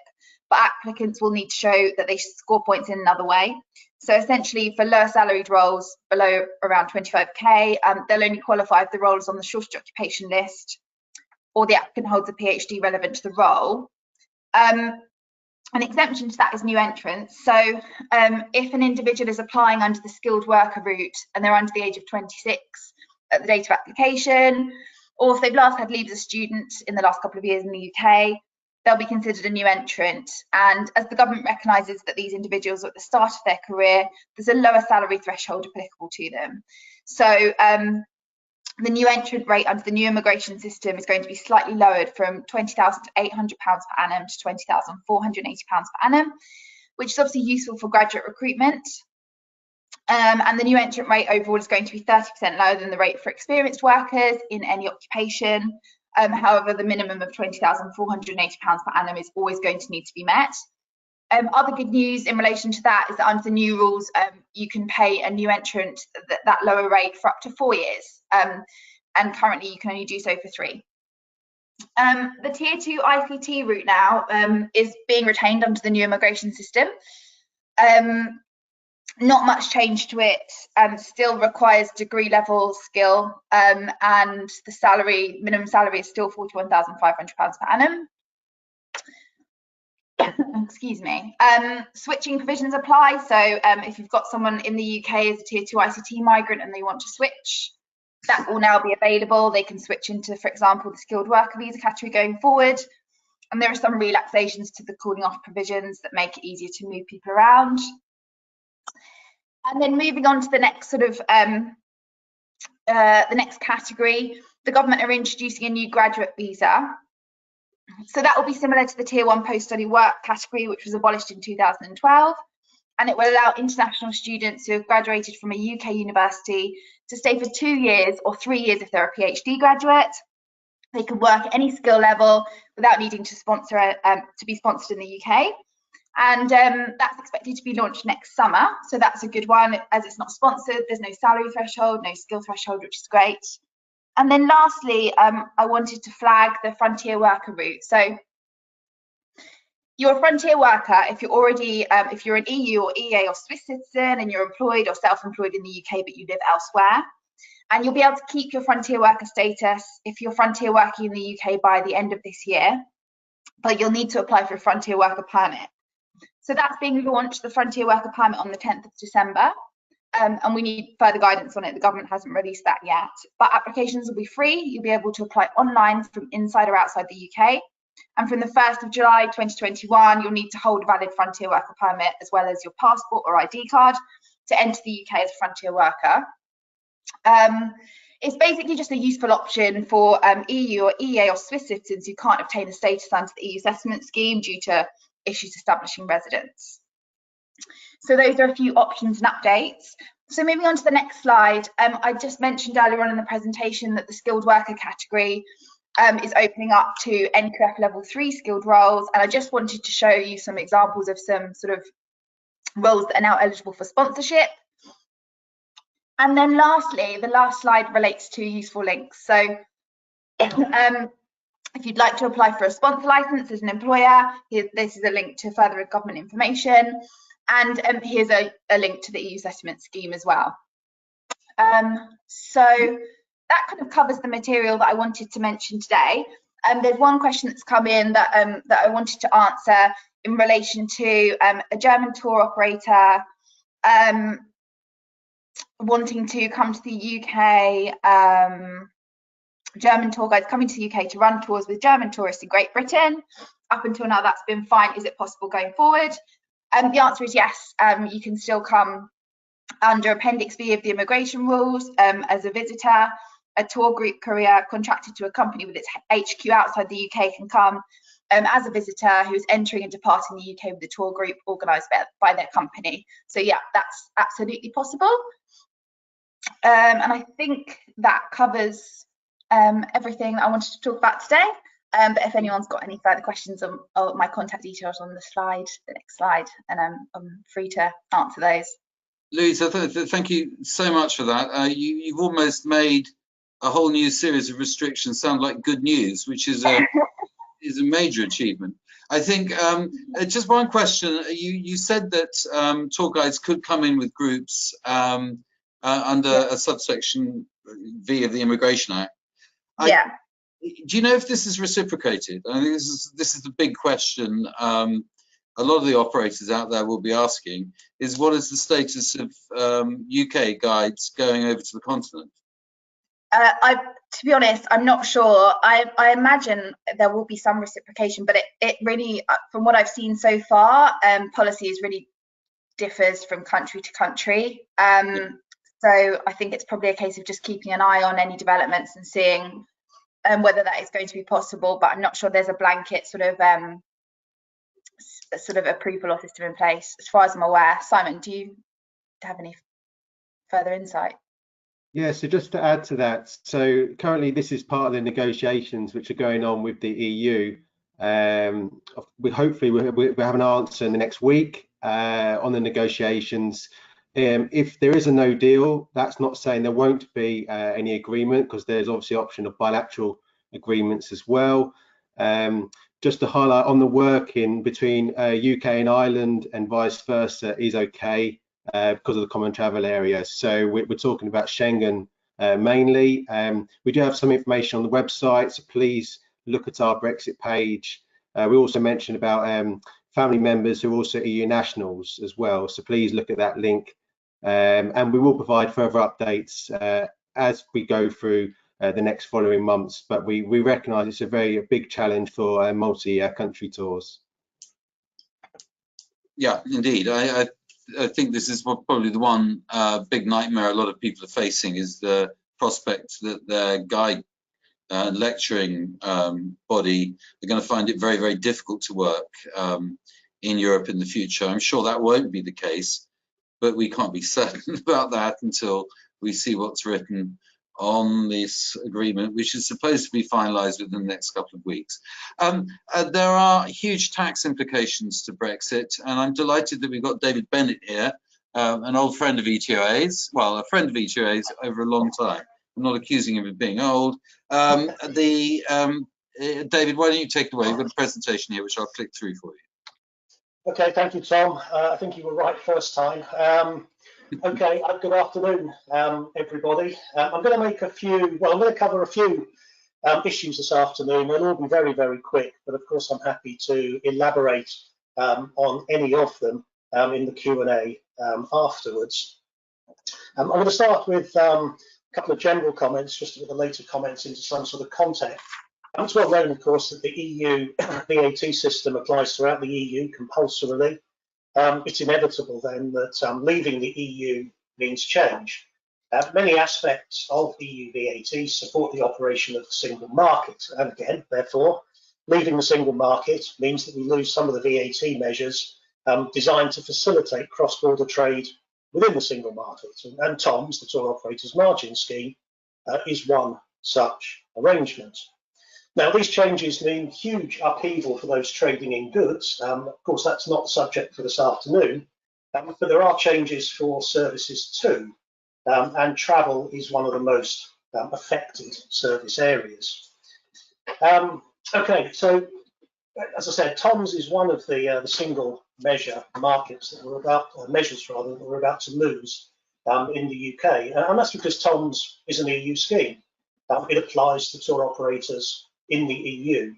but applicants will need to show that they score points in another way. So essentially, for lower salaried roles below around 25k, they'll only qualify if the role is on the shortage occupation list, or the applicant holds a PhD relevant to the role. An exemption to that is new entrants. So if an individual is applying under the skilled worker route and they're under the age of 26 at the date of application, or if they've last had leave as a student in the last couple of years in the UK, they'll be considered a new entrant. And as the government recognises that these individuals are at the start of their career, there's a lower salary threshold applicable to them. So the new entrant rate under the new immigration system is going to be slightly lowered from £20,800 per annum to £20,480 per annum, which is obviously useful for graduate recruitment. And the new entrant rate overall is going to be 30% lower than the rate for experienced workers in any occupation. However, the minimum of £20,480 per annum is always going to need to be met. Other good news in relation to that is that under the new rules, you can pay a new entrant that lower rate for up to 4 years, and currently you can only do so for 3. The Tier 2 ICT route now is being retained under the new immigration system. Not much change to it, still requires degree level skill, and the minimum salary is still £41,500 per annum. Excuse me. Switching provisions apply. So if you've got someone in the UK as a Tier 2 ICT migrant and they want to switch, that will now be available. They can switch into, for example, the skilled worker visa category going forward. And there are some relaxations to the cooling off provisions that make it easier to move people around. And then moving on to the next sort of the next category, the government are introducing a new graduate visa. So that will be similar to the Tier 1 post-study work category, which was abolished in 2012. And it will allow international students who have graduated from a UK university to stay for 2 years or 3 years if they're a PhD graduate. They can work at any skill level without needing to be sponsored in the UK. And that's expected to be launched next summer. So that's a good one, as it's not sponsored. There's no salary threshold, no skill threshold, which is great. And then lastly, I wanted to flag the frontier worker route. So you're a frontier worker if you're already, if you're an EU or EEA or Swiss citizen and you're employed or self-employed in the UK, but you live elsewhere. And you'll be able to keep your frontier worker status if you're frontier working in the UK by the end of this year, but you'll need to apply for a frontier worker permit. So that's being launched, the frontier worker permit, on the 10th of December. And we need further guidance on it. The government hasn't released that yet, but applications will be free. You'll be able to apply online from inside or outside the UK. And from the 1st of July 2021, you'll need to hold a valid frontier worker permit as well as your passport or ID card to enter the UK as a frontier worker. It's basically just a useful option for EU or EEA or Swiss citizens who can't obtain a status under the EU settlement scheme due to issues establishing residence. So those are a few options and updates. So moving on to the next slide, I just mentioned earlier on in the presentation that the skilled worker category is opening up to NQF level 3 skilled roles, and I just wanted to show you some examples of some sort of roles that are now eligible for sponsorship. And then lastly, the last slide relates to useful links. So if you'd like to apply for a sponsor license as an employer, this is a link to further government information. And here's a link to the EU settlement scheme as well. So that kind of covers the material that I wanted to mention today. There's one question that's come in that I wanted to answer in relation to a German tour operator wanting to come to the UK, German tour guides coming to the UK to run tours with German tourists in Great Britain. Up until now, that's been fine. Is it possible going forward? The answer is yes. You can still come under Appendix V of the immigration rules as a visitor. A tour group courier contracted to a company with its HQ outside the UK can come as a visitor who's entering and departing the UK with a tour group organised by their company. So yeah, that's absolutely possible. And I think that covers everything that I wanted to talk about today. But if anyone's got any further questions, my contact details on the slide, the next slide, and I'm free to answer those. Louisa, thank you so much for that. You've almost made a whole new series of restrictions sound like good news, which is a major achievement. I think just one question. You said that tour guides could come in with groups under a subsection V of the Immigration Act. Yeah. Do you know if this is reciprocated? I think this is the big question. A lot of the operators out there will be asking is what is the status of UK guides going over to the continent? To be honest, I'm not sure. I imagine there will be some reciprocation, but it really, from what I've seen so far, policies really differs from country to country. So I think it's probably a case of just keeping an eye on any developments and seeing whether that is going to be possible. But I'm not sure there's a blanket sort of approval or system in place, as far as I'm aware. Simon, do you have any further insight? Yeah, so just to add to that, so currently this is part of the negotiations which are going on with the EU. Hopefully we'll have an answer in the next week on the negotiations. If there is a no deal, that's not saying there won't be any agreement, because there's obviously option of bilateral agreements as well. Just to highlight on the working between UK and Ireland and vice versa is okay because of the common travel area. So we're talking about Schengen mainly. We do have some information on the website, so please look at our Brexit page. We also mentioned about family members who are also EU nationals as well, so please look at that link. And we will provide further updates as we go through the next following months. But we recognise it's a very big challenge for multi-country tours. Yeah, indeed. I think this is probably the one big nightmare a lot of people are facing, is the prospect that their guide lecturing body are going to find it very, very difficult to work in Europe in the future. I'm sure that won't be the case, but we can't be certain about that until we see what's written on this agreement, which is supposed to be finalised within the next couple of weeks. There are huge tax implications to Brexit, and I'm delighted that we've got David Bennett here, an old friend of ETOA's, well, a friend of ETOA's over a long time. I'm not accusing him of being old. David, why don't you take it away? We've got a presentation here, which I'll click through for you. Okay, thank you, Tom. I think you were right first time. Okay, good afternoon, everybody. I'm going to make a few, well, I'm going to cover a few issues this afternoon. They'll all be very, very quick, but of course I'm happy to elaborate on any of them in the Q&A afterwards. I'm going to start with a couple of general comments, just to get the later comments into some sort of context. It's well known, of course, that the EU VAT system applies throughout the EU compulsorily. It's inevitable then that leaving the EU means change. Many aspects of EU VAT support the operation of the single market, and again, therefore, leaving the single market means that we lose some of the VAT measures designed to facilitate cross-border trade within the single market. And TOMS, the Tour Operators Margin Scheme, is one such arrangement. Now, these changes mean huge upheaval for those trading in goods. Of course, that's not the subject for this afternoon, but there are changes for services too, and travel is one of the most affected service areas. Okay, so as I said, TOMS is one of the single measure markets that we're about, measures rather, that we're about to lose in the UK, and that's because TOMS is an EU scheme. It applies to tour operators in the EU.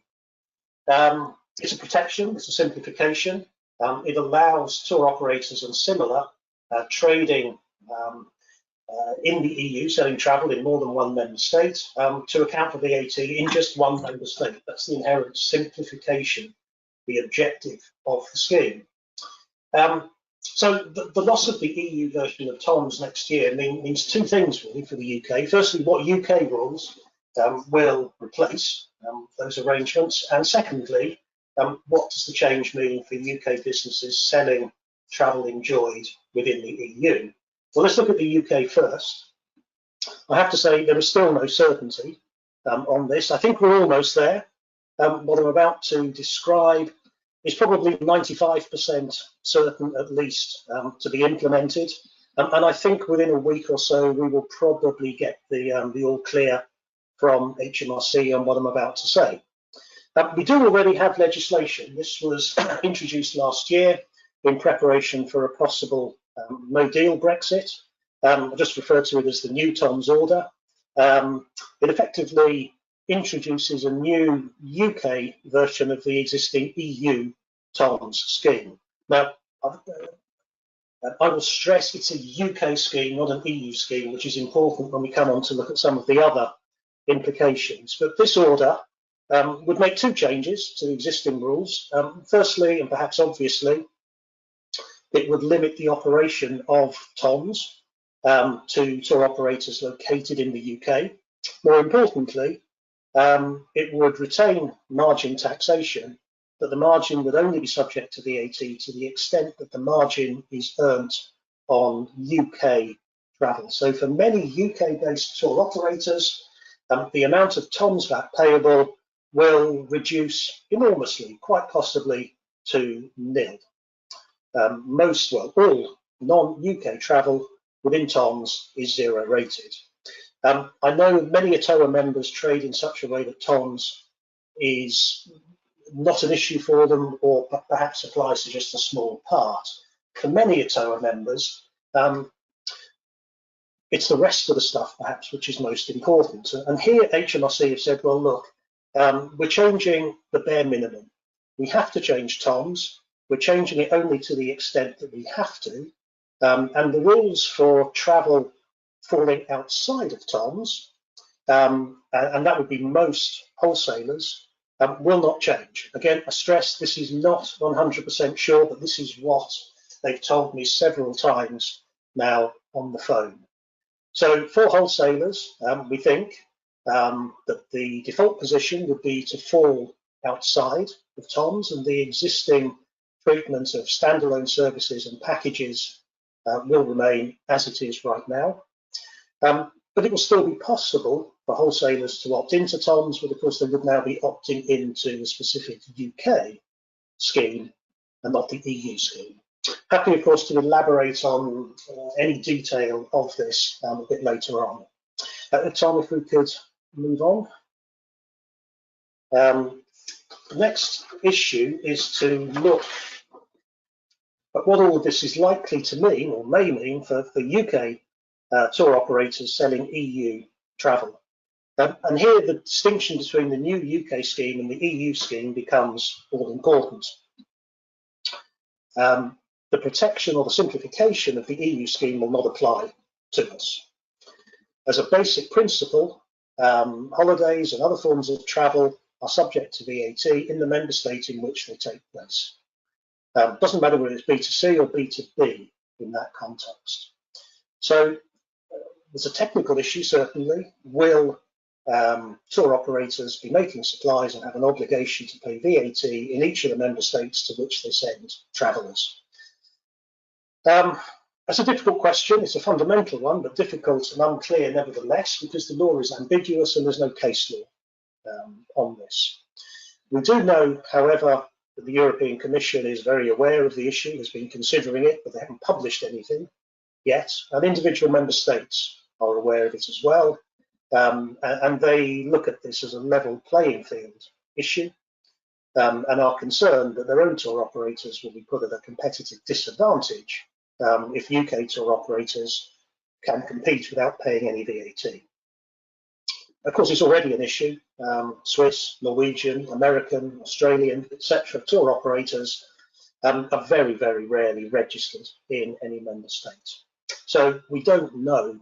It's a protection, it's a simplification. It allows tour operators and similar trading in the EU, selling travel in more than one member state, to account for VAT in just one member state. That's the inherent simplification, the objective of the scheme. So the loss of the EU version of TOMS next year means two things really for the UK. Firstly, what UK rules will replace those arrangements, and secondly, what does the change mean for UK businesses selling travel enjoyed within the EU? Well, let's look at the UK first. I have to say there is still no certainty on this. I think we're almost there. What I'm about to describe is probably 95% certain, at least, to be implemented. And I think within a week or so, we will probably get the all clear from HMRC on what I'm about to say. We do already have legislation. This was introduced last year in preparation for a possible no-deal Brexit. I just refer to it as the new TOMS order. It effectively introduces a new UK version of the existing EU TOMS scheme. Now, I will stress it's a UK scheme, not an EU scheme, which is important when we come on to look at some of the other implications. But this order would make two changes to the existing rules. Firstly, and perhaps obviously, it would limit the operation of TOMS to tour operators located in the UK. More importantly, it would retain margin taxation, but the margin would only be subject to VAT to the extent that the margin is earned on UK travel. So for many UK-based tour operators, the amount of TOMS VAT payable will reduce enormously, quite possibly to nil. All non-UK travel within TOMS is zero rated. I know many ETOA members trade in such a way that TOMS is not an issue for them, or perhaps applies to just a small part. For many ETOA members, it's the rest of the stuff perhaps which is most important. And here HMRC have said, well, look, we're changing the bare minimum. We have to change TOMS. We're changing it only to the extent that we have to. And the rules for travel falling outside of TOMS and that would be most wholesalers, will not change. Again, I stress this is not 100% sure, but this is what they've told me several times now on the phone. So for wholesalers, we think that the default position would be to fall outside of TOMS, and the existing treatment of standalone services and packages will remain as it is right now. But it will still be possible for wholesalers to opt into TOMS, but of course they would now be opting into the specific UK scheme and not the EU scheme. Happy, of course, to elaborate on any detail of this a bit later on. Tom, if we could move on. The next issue is to look at what all of this is likely to mean, or may mean, for UK tour operators selling EU travel. And here the distinction between the new UK scheme and the EU scheme becomes all important. The protection or the simplification of the EU scheme will not apply to us. As a basic principle, holidays and other forms of travel are subject to VAT in the member state in which they take place. Doesn't matter whether it's B2C or B2B in that context. So there's a technical issue, certainly. Will tour operators be making supplies and have an obligation to pay VAT in each of the member states to which they send travellers? That's a difficult question. It's a fundamental one, but difficult and unclear nevertheless, because the law is ambiguous and there's no case law on this. We do know, however, that the European Commission is very aware of the issue, has been considering it, but they haven't published anything yet. And individual member states are aware of it as well. And they look at this as a level playing field issue and are concerned that their own tour operators will be put at a competitive disadvantage if UK tour operators can compete without paying any VAT. Of course, it's already an issue. Swiss, Norwegian, American, Australian, etc. tour operators are very, very rarely registered in any member state. So we don't know,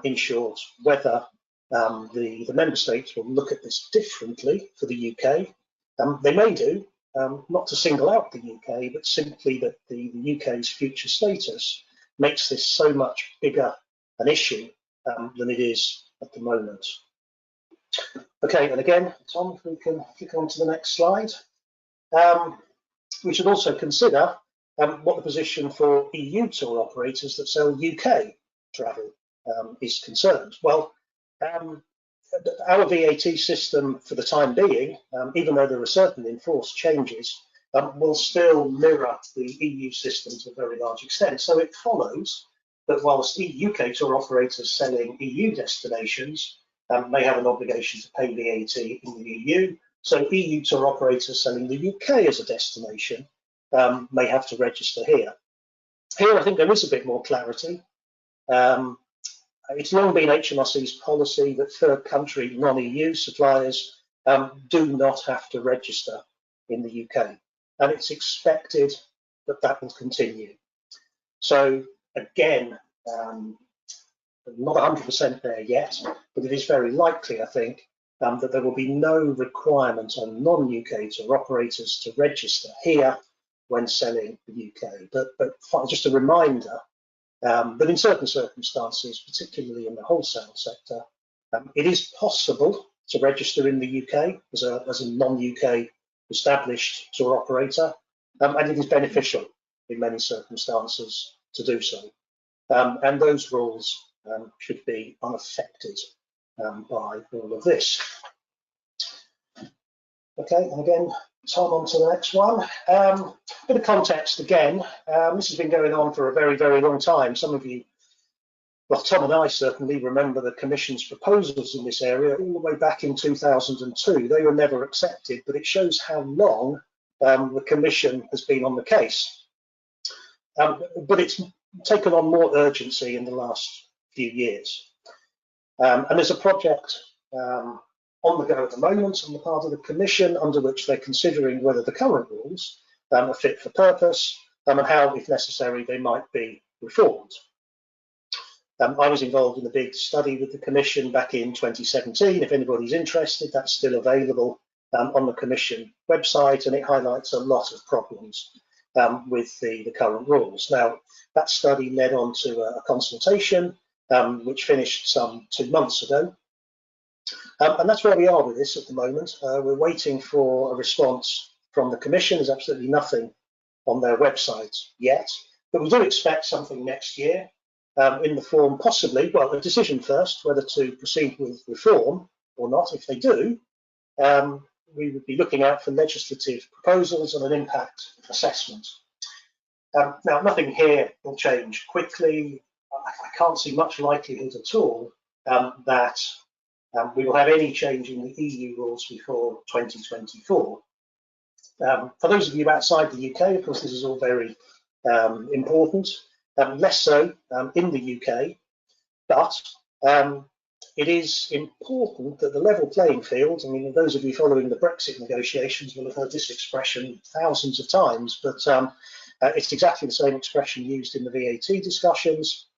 in short, whether the member states will look at this differently for the UK. They may do, not to single out the UK, but simply that the UK's future status makes this so much bigger an issue than it is at the moment. Okay, and again, Tom, if we can click on to the next slide. We should also consider what the position for EU tour operators that sell UK travel is concerned. Well, our VAT system for the time being, even though there are certain enforced changes, will still mirror the EU system to a very large extent. So it follows that whilst UK tour operators selling EU destinations may have an obligation to pay VAT in the EU, so EU tour operators selling the UK as a destination may have to register here. Here, I think there is a bit more clarity. It's long been HMRC's policy that third country non-EU suppliers do not have to register in the UK, and it's expected that that will continue. So again, not 100% there yet, but it is very likely, I think, that there will be no requirement on non-UK tour operators to register here when selling the UK. But just a reminder that in certain circumstances, particularly in the wholesale sector, it is possible to register in the UK as a non-UK established tour operator, and it is beneficial in many circumstances to do so. And those rules should be unaffected by all of this. Okay, and again, Tom, on to the next one. Bit of context again. This has been going on for a very, very long time. Some of you, well, Tom and I certainly remember the Commission's proposals in this area all the way back in 2002. They were never accepted, but it shows how long the Commission has been on the case. But it's taken on more urgency in the last few years. And there's a project on the go at the moment on the part of the Commission, under which they're considering whether the current rules are fit for purpose and how, if necessary, they might be reformed. I was involved in a big study with the Commission back in 2017. If anybody's interested, that's still available on the Commission website, and it highlights a lot of problems with the current rules. Now, that study led on to a consultation which finished some 2 months ago. And that's where we are with this at the moment. We're waiting for a response from the Commission. There's absolutely nothing on their website yet, but we do expect something next year in the form, possibly, well, a decision first, whether to proceed with reform or not. If they do, we would be looking out for legislative proposals and an impact assessment. Now, nothing here will change quickly. I can't see much likelihood at all that we will have any change in the EU rules before 2024. For those of you outside the UK, of course, this is all very important, less so in the UK, but it is important that the level playing field, I mean, those of you following the Brexit negotiations will have heard this expression thousands of times, but it's exactly the same expression used in the VAT discussions.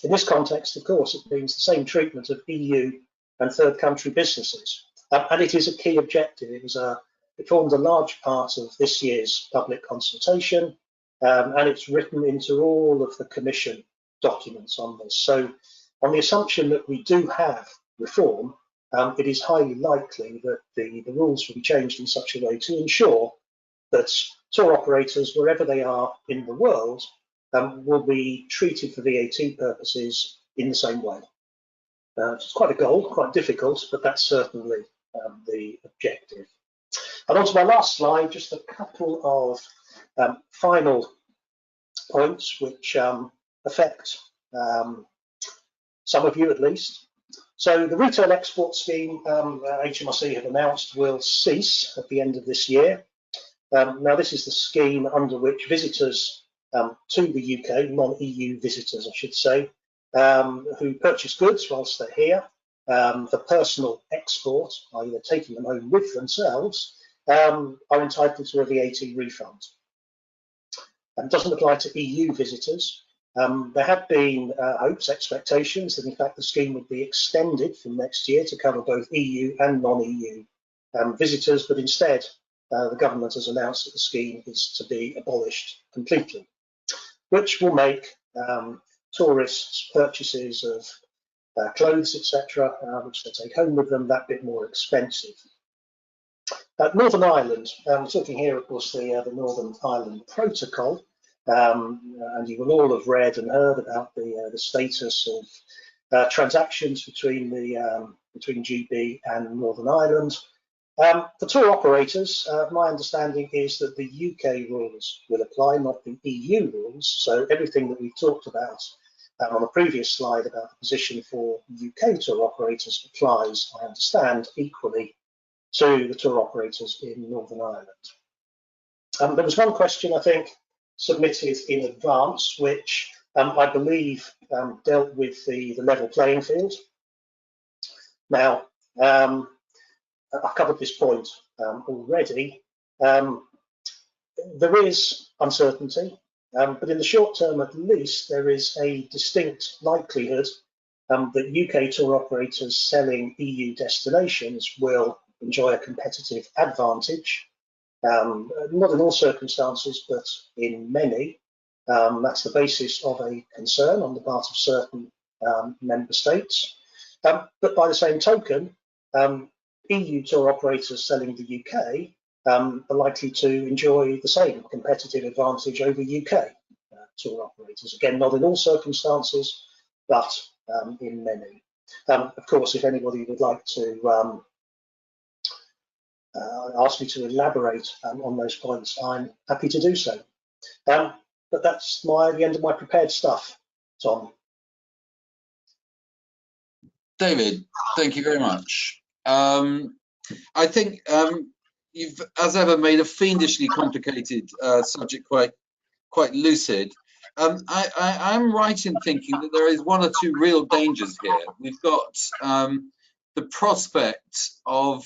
In this context, of course, it means the same treatment of EU and third country businesses. And it is a key objective. It formed a large part of this year's public consultation, and it's written into all of the Commission documents on this. So on the assumption that we do have reform, it is highly likely that the rules will be changed in such a way to ensure that tour operators, wherever they are in the world, will be treated for VAT purposes in the same way. It's quite a goal, quite difficult, but that's certainly the objective. And on to my last slide, just a couple of final points which affect some of you at least. So the retail export scheme HMRC have announced will cease at the end of this year. Now this is the scheme under which visitors to the UK, non-EU visitors I should say, who purchase goods whilst they're here for personal export, i.e. they're taking them home with themselves, are entitled to a VAT refund. It doesn't apply to EU visitors. There have been hopes, expectations that in fact the scheme would be extended from next year to cover both EU and non-EU visitors, but instead the government has announced that the scheme is to be abolished completely, which will make tourists' purchases of clothes, etc., which they take home with them, that bit more expensive. Northern Ireland, we're talking here, of course, the Northern Ireland Protocol, and you will all have read and heard about the status of transactions between between GB and Northern Ireland. For tour operators, my understanding is that the UK rules will apply, not the EU rules. So everything that we've talked about on the previous slide about the position for UK tour operators applies, I understand, equally to the tour operators in Northern Ireland. There was one question, I think, submitted in advance, which I believe dealt with the level playing field. Now, I've covered this point already. There is uncertainty, but in the short term at least, there is a distinct likelihood that UK tour operators selling EU destinations will enjoy a competitive advantage. Not in all circumstances, but in many. That's the basis of a concern on the part of certain member states. But by the same token, EU tour operators selling the UK are likely to enjoy the same competitive advantage over UK tour operators. Again, not in all circumstances, but in many. Of course, if anybody would like to ask me to elaborate on those points, I'm happy to do so. But that's the end of my prepared stuff, Tom. David, thank you very much. I think you've, as ever, made a fiendishly complicated subject quite lucid. I'm right in thinking that there is one or two real dangers here. We've got the prospect of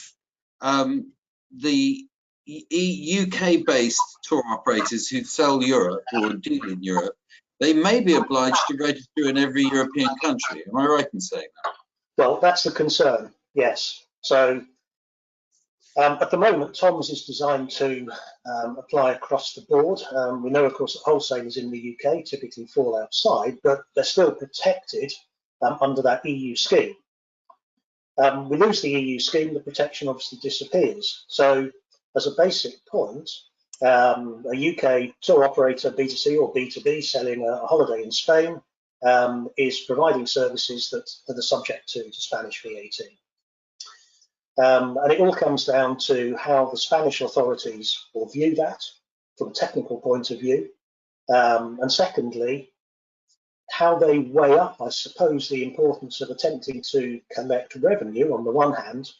the UK-based tour operators who sell Europe or deal in Europe, they may be obliged to register in every European country. Am I right in saying that? Well, that's the concern, yes. So at the moment, Tom's is designed to apply across the board. We know, of course, that wholesalers in the UK typically fall outside, but they're still protected under that EU scheme. We lose the EU scheme, the protection obviously disappears. So as a basic point, a UK tour operator, B2C or B2B, selling a holiday in Spain is providing services that are subject to Spanish VAT. And it all comes down to how the Spanish authorities will view that from a technical point of view. And secondly, how they weigh up, I suppose, the importance of attempting to collect revenue on the one hand,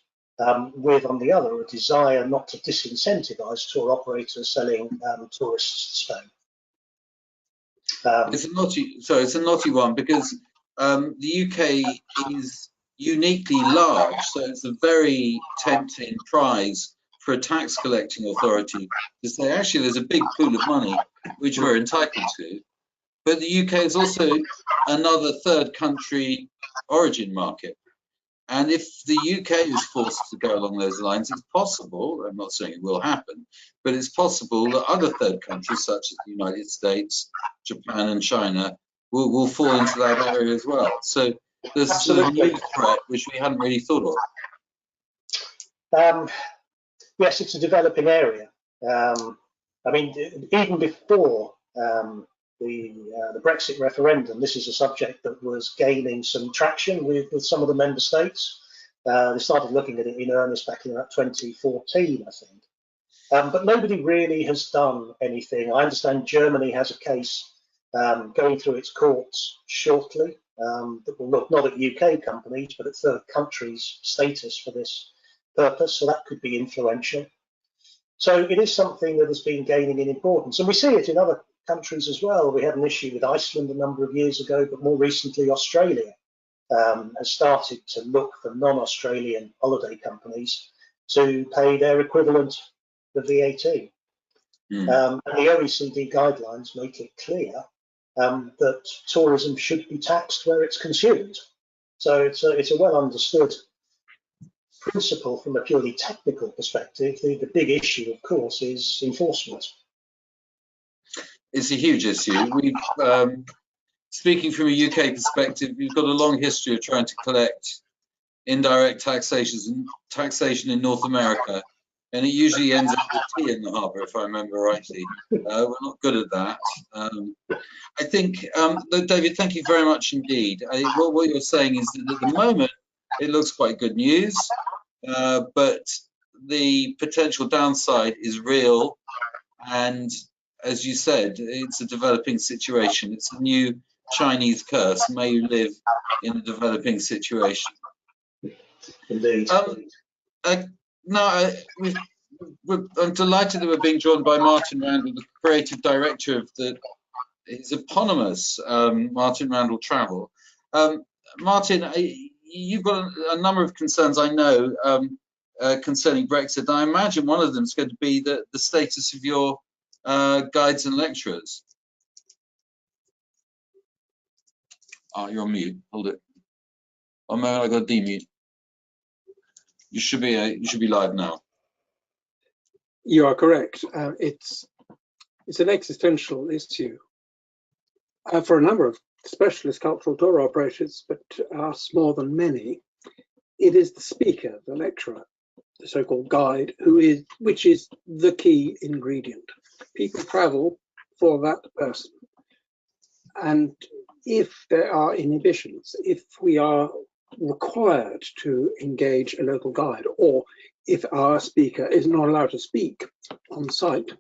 with on the other a desire not to disincentivize tour operators selling tourists to Spain. It's a naughty one, because the UK is uniquely large, so it's a very tempting prize for a tax collecting authority to say, actually, there's a big pool of money which we're entitled to. But the UK is also another third country origin market. And if the UK is forced to go along those lines, it's possible, I'm not saying it will happen, but it's possible that other third countries such as the United States, Japan and China will fall into that area as well. So there's a sort of new threat which we hadn't really thought of. Yes, it's a developing area. I mean, even before the Brexit referendum, this is a subject that was gaining some traction with some of the member states. They started looking at it in earnest back in about 2014, I think. But nobody really has done anything. I understand Germany has a case going through its courts shortly that will look not at UK companies, but at third countries' status for this purpose. So that could be influential. So it is something that has been gaining in importance. And we see it in other countries as well. We had an issue with Iceland a number of years ago, but more recently Australia has started to look for non-Australian holiday companies to pay their equivalent of VAT. And the OECD guidelines make it clear that tourism should be taxed where it's consumed. So it's a well understood principle from a purely technical perspective. The big issue, of course, is enforcement. It's a huge issue. We've, speaking from a UK perspective, we've got a long history of trying to collect indirect taxation in North America, and it usually ends up with tea in the harbour, if I remember rightly. We're not good at that. I think, David, thank you very much indeed. What you're saying is that at the moment, it looks quite good news, but the potential downside is real, and as you said, it's a developing situation. It's a new Chinese curse. May you live in a developing situation. Indeed. Now, I'm delighted that we're being joined by Martin Randall, the creative director of his eponymous Martin Randall Travel. Martin, you've got a number of concerns, I know, concerning Brexit. I imagine one of them is going to be the status of your guides and lecturers. You're on mute. Hold it. Oh man, I got demute. You should be live now. You are correct. It's an existential issue for a number of specialist cultural tour operators, but us more than many. It is the speaker, the lecturer, the so-called guide, which is the key ingredient. People travel for that person, and if there are inhibitions, if we are required to engage a local guide, or if our speaker is not allowed to speak on site,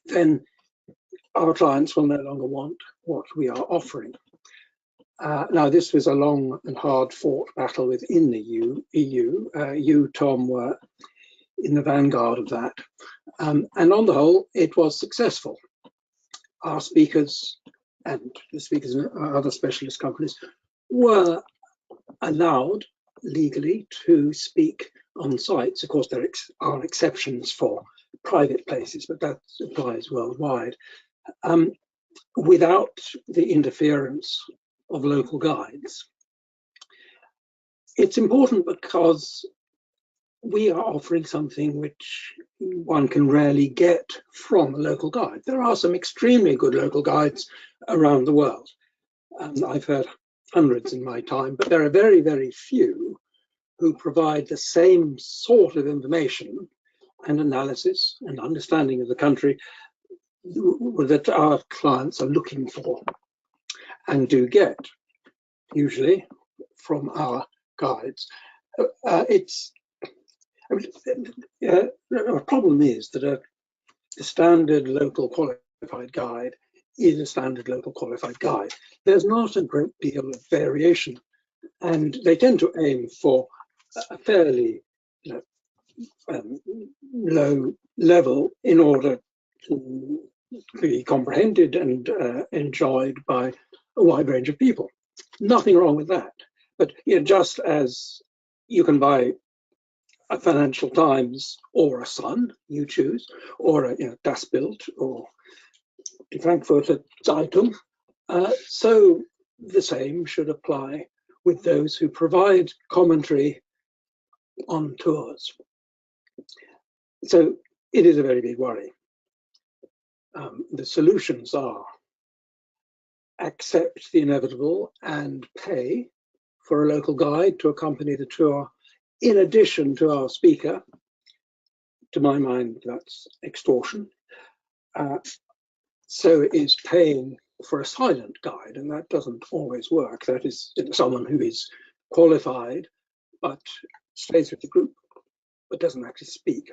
then our clients will no longer want what we are offering. Now, this was a long and hard-fought battle within the EU. You, Tom, were in the vanguard of that. And on the whole, it was successful. Our speakers and the speakers in other specialist companies were allowed legally to speak on sites. Of course, there are exceptions for private places, but that applies worldwide. without the interference of local guides. It's important because we are offering something which one can rarely get from a local guide. There are some extremely good local guides around the world. I've heard hundreds in my time, but there are very, very few who provide the same sort of information and analysis and understanding of the country that our clients are looking for and do get, usually from our guides. The problem is that a standard local qualified guide is a standard local qualified guide. There's not a great deal of variation, and they tend to aim for a fairly low level in order to be comprehended and enjoyed by a wide range of people. Nothing wrong with that. But just as you can buy a Financial Times or a Sun, you choose, or a Das Bild or Die Frankfurter Zeitung, so the same should apply with those who provide commentary on tours. So it is a very big worry. The solutions are accept the inevitable and pay for a local guide to accompany the tour in addition to our speaker. To my mind, that's extortion. So is paying for a silent guide, and that doesn't always work. That is someone who is qualified but stays with the group but doesn't actually speak.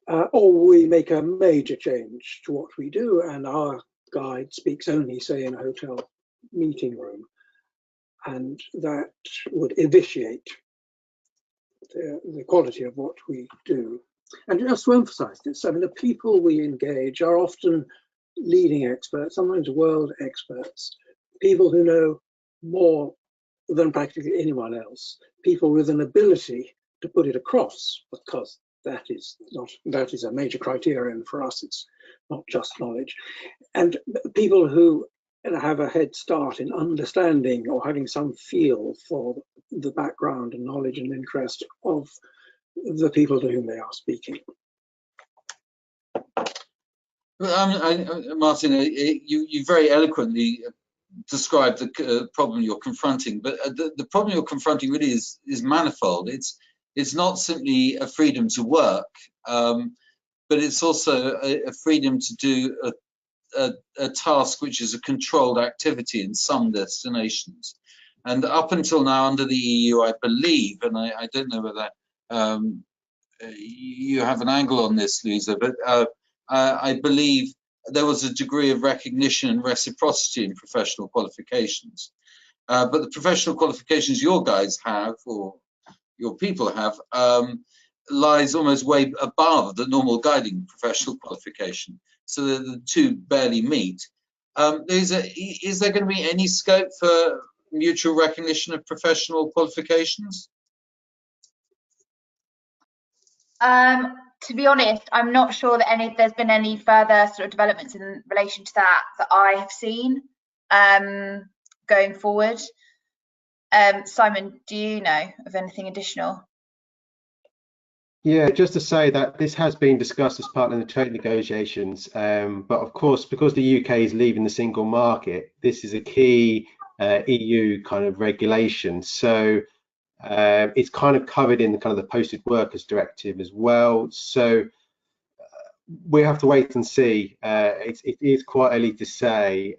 Or we make a major change to what we do, and our guide speaks only, say, in a hotel meeting room, and that would vitiate the quality of what we do. And just to emphasize this, I mean, the people we engage are often leading experts, sometimes world experts, people who know more than practically anyone else, people with an ability to put it across, because that is a major criterion for us. It's not just knowledge. And people who have a head start in understanding or having some feel for the background and knowledge and interest of the people to whom they are speaking. Martin, you very eloquently described the problem you're confronting, but the problem you're confronting really is manifold. It's not simply a freedom to work, but it's also a freedom to do a task which is a controlled activity in some destinations. And up until now, under the EU, I believe, and I don't know whether you have an angle on this, Louisa, but I believe there was a degree of recognition and reciprocity in professional qualifications. But the professional qualifications your guys have, or your people have, lies almost way above the normal guiding professional qualification. So the two barely meet. Is there going to be any scope for mutual recognition of professional qualifications? To be honest, I'm not sure that there's been any further sort of developments in relation to that I have seen going forward. Simon, do you know of anything additional? Yeah, just to say that this has been discussed as part of the trade negotiations, but of course, because the UK is leaving the single market, this is a key EU kind of regulation. So it's kind of covered in the kind of the Posted Workers Directive as well. So we have to wait and see. It is quite early to say,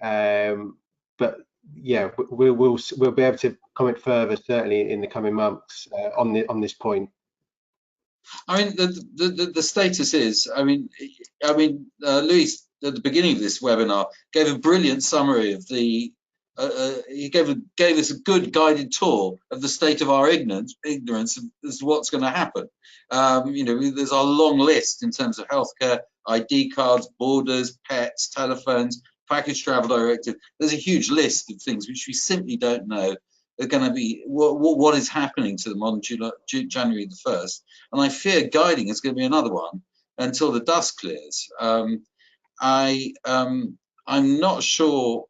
but yeah, we'll be able to comment further certainly in the coming months on this point. I mean, the status is, I mean, Louis at the beginning of this webinar gave a brilliant summary of the. He gave us a good guided tour of the state of our ignorance as to what's going to happen. You know, there's a long list in terms of healthcare, ID cards, borders, pets, telephones, package travel directive. There's a huge list of things which we simply don't know are going to be what is happening to them on January the 1st. And I fear guiding is going to be another one until the dust clears. I'm not sure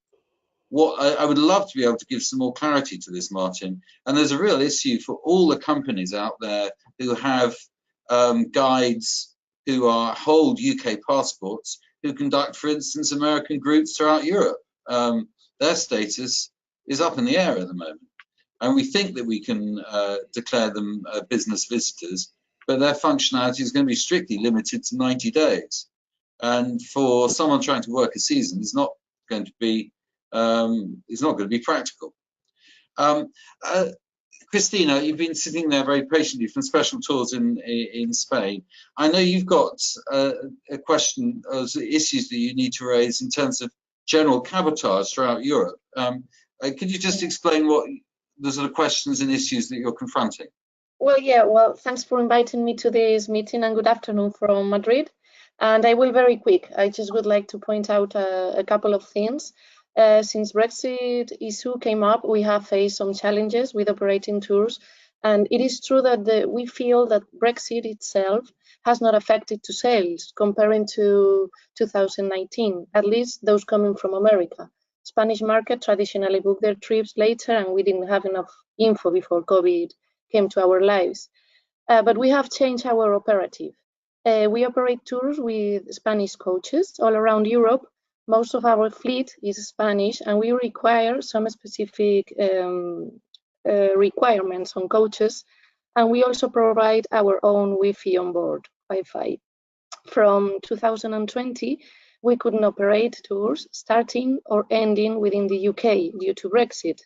what I would love to be able to give some more clarity to this, Martin. And there's a real issue for all the companies out there who have guides who hold UK passports, who conduct, for instance, American groups throughout Europe. Their status is up in the air at the moment. And we think that we can declare them business visitors, but their functionality is going to be strictly limited to 90 days. And for someone trying to work a season, it's not going to be practical. Christina, you've been sitting there very patiently from Special Tours in Spain. I know you've got a question of issues that you need to raise in terms of general cabotage throughout Europe. Could you just explain what the sort of questions and issues that you're confronting? Well, yeah, well, thanks for inviting me to this meeting, and good afternoon from Madrid. And I will very quick. I just would like to point out a couple of things. Since Brexit issue came up, we have faced some challenges with operating tours. And it is true that we feel that Brexit itself has not affected to sales comparing to 2019, at least those coming from America. Spanish market traditionally book their trips later, and we didn't have enough info before COVID came to our lives. But we have changed our operative. We operate tours with Spanish coaches all around Europe. Most of our fleet is Spanish, and we require some specific requirements on coaches. And we also provide our own Wi-Fi on board, Wi-Fi. From 2020, we couldn't operate tours starting or ending within the UK due to Brexit.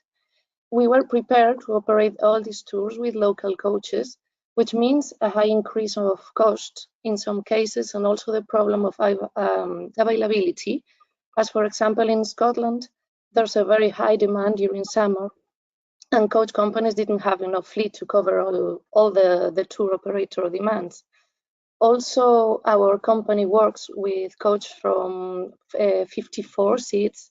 We were prepared to operate all these tours with local coaches, which means a high increase of cost in some cases, and also the problem of availability. As for example, in Scotland, there's a very high demand during summer, and coach companies didn't have enough fleet to cover all the tour operator demands. Also, our company works with coach from 54 seats,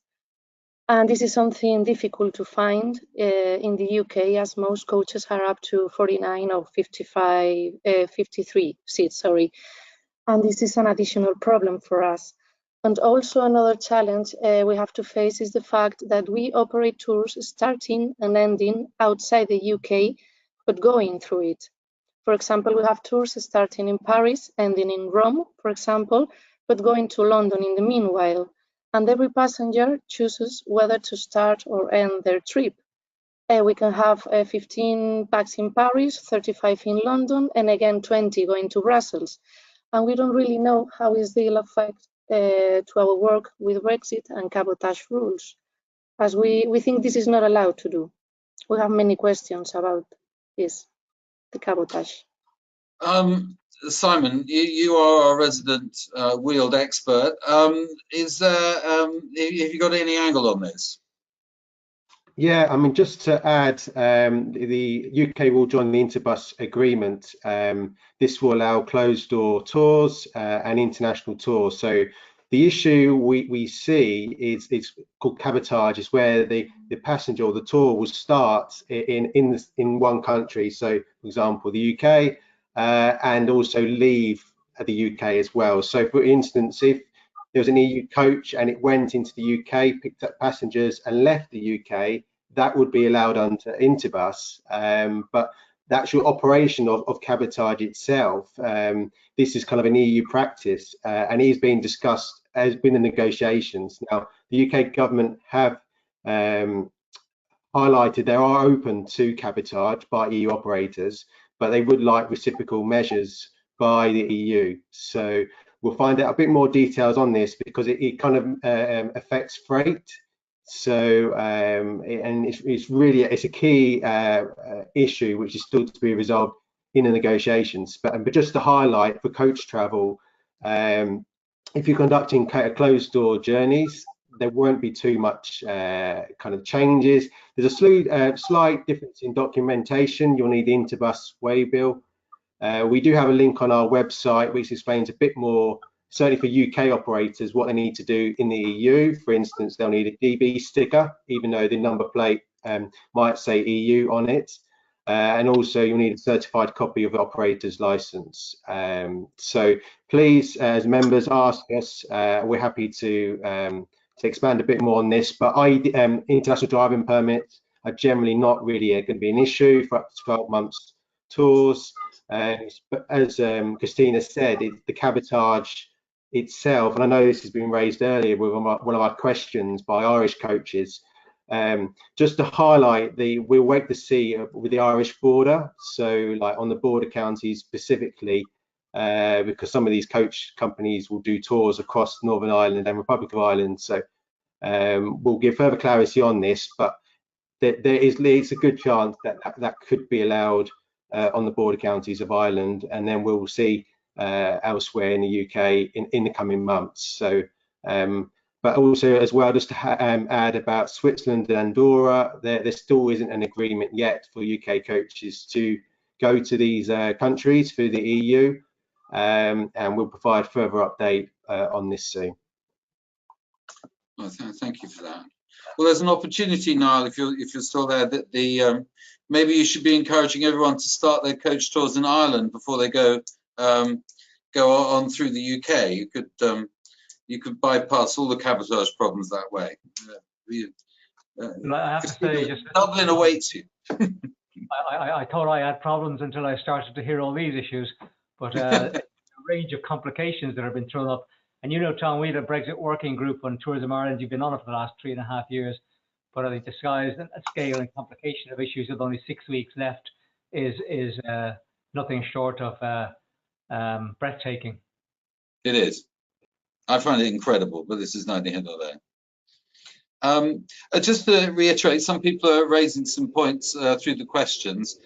and this is something difficult to find in the UK, as most coaches are up to 49 or 53 seats, sorry. And this is an additional problem for us. And also another challenge we have to face is the fact that we operate tours starting and ending outside the UK, but going through it. For example, we have tours starting in Paris, ending in Rome, for example, but going to London in the meanwhile. And every passenger chooses whether to start or end their trip. We can have 15 packs in Paris, 35 in London, and again 20 going to Brussels. And we don't really know how is the effect to our work with Brexit and cabotage rules, as we think this is not allowed to do. We have many questions about this, the cabotage. Simon, you are a resident wheeled expert. Have you got any angle on this? Yeah, I mean, just to add, the UK will join the Interbus agreement. This will allow closed door tours and international tours. So the issue we see is it's called cabotage, is where the passenger or the tour will start in one country. So, for example, the UK, and also leave the UK as well. So, for instance, if there was an EU coach and it went into the UK, picked up passengers and left the UK, that would be allowed under Interbus. But the actual operation of cabotage itself, this is kind of an EU practice, and it is being discussed as in the negotiations. Now, the UK government have highlighted they are open to cabotage by EU operators, but they would like reciprocal measures by the EU. So we'll find out a bit more details on this, because it kind of affects freight. So and it's a key issue which is still to be resolved in the negotiations. But just to highlight for coach travel, if you're conducting closed door journeys, there won't be too much kind of changes. There's a slight difference in documentation. You'll need the Interbus waybill. We do have a link on our website which explains a bit more, certainly for UK operators, what they need to do in the EU. For instance, they'll need a DB sticker, even though the number plate might say EU on it. and also you'll need a certified copy of the operator's license. So please, as members, ask us. We're happy to expand a bit more on this, but international driving permits are generally not really going to be an issue for up to 12 months tours. But as Christina said, the cabotage itself, and I know this has been raised earlier with one of our questions by Irish coaches, just to highlight we'll wait to see with the Irish border, so like on the border counties specifically, because some of these coach companies will do tours across Northern Ireland and Republic of Ireland, so we'll give further clarity on this, but it's a good chance that could be allowed on the border counties of Ireland, and then we'll see elsewhere in the UK in the coming months. So but also as well, just to add about Switzerland and Andorra, there still isn't an agreement yet for UK coaches to go to these countries through the EU, and we'll provide further update on this soon. Well, thank you for that. Well, there's an opportunity, Niall, if you're still there, that maybe you should be encouraging everyone to start their coach tours in Ireland before they go on through the UK. You could bypass all the cabotage problems that way. I have to say, just Dublin awaits you. I thought I had problems until I started to hear all these issues, but a range of complications that have been thrown up. And you know, Tom, we had a Brexit working group on Tourism Ireland. You've been on it for the last 3.5 years, but I think the size and scale and complication of issues with only 6 weeks left is nothing short of breathtaking. It is. I find it incredible, but this is neither here nor there. Just to reiterate, some people are raising some points through the questions.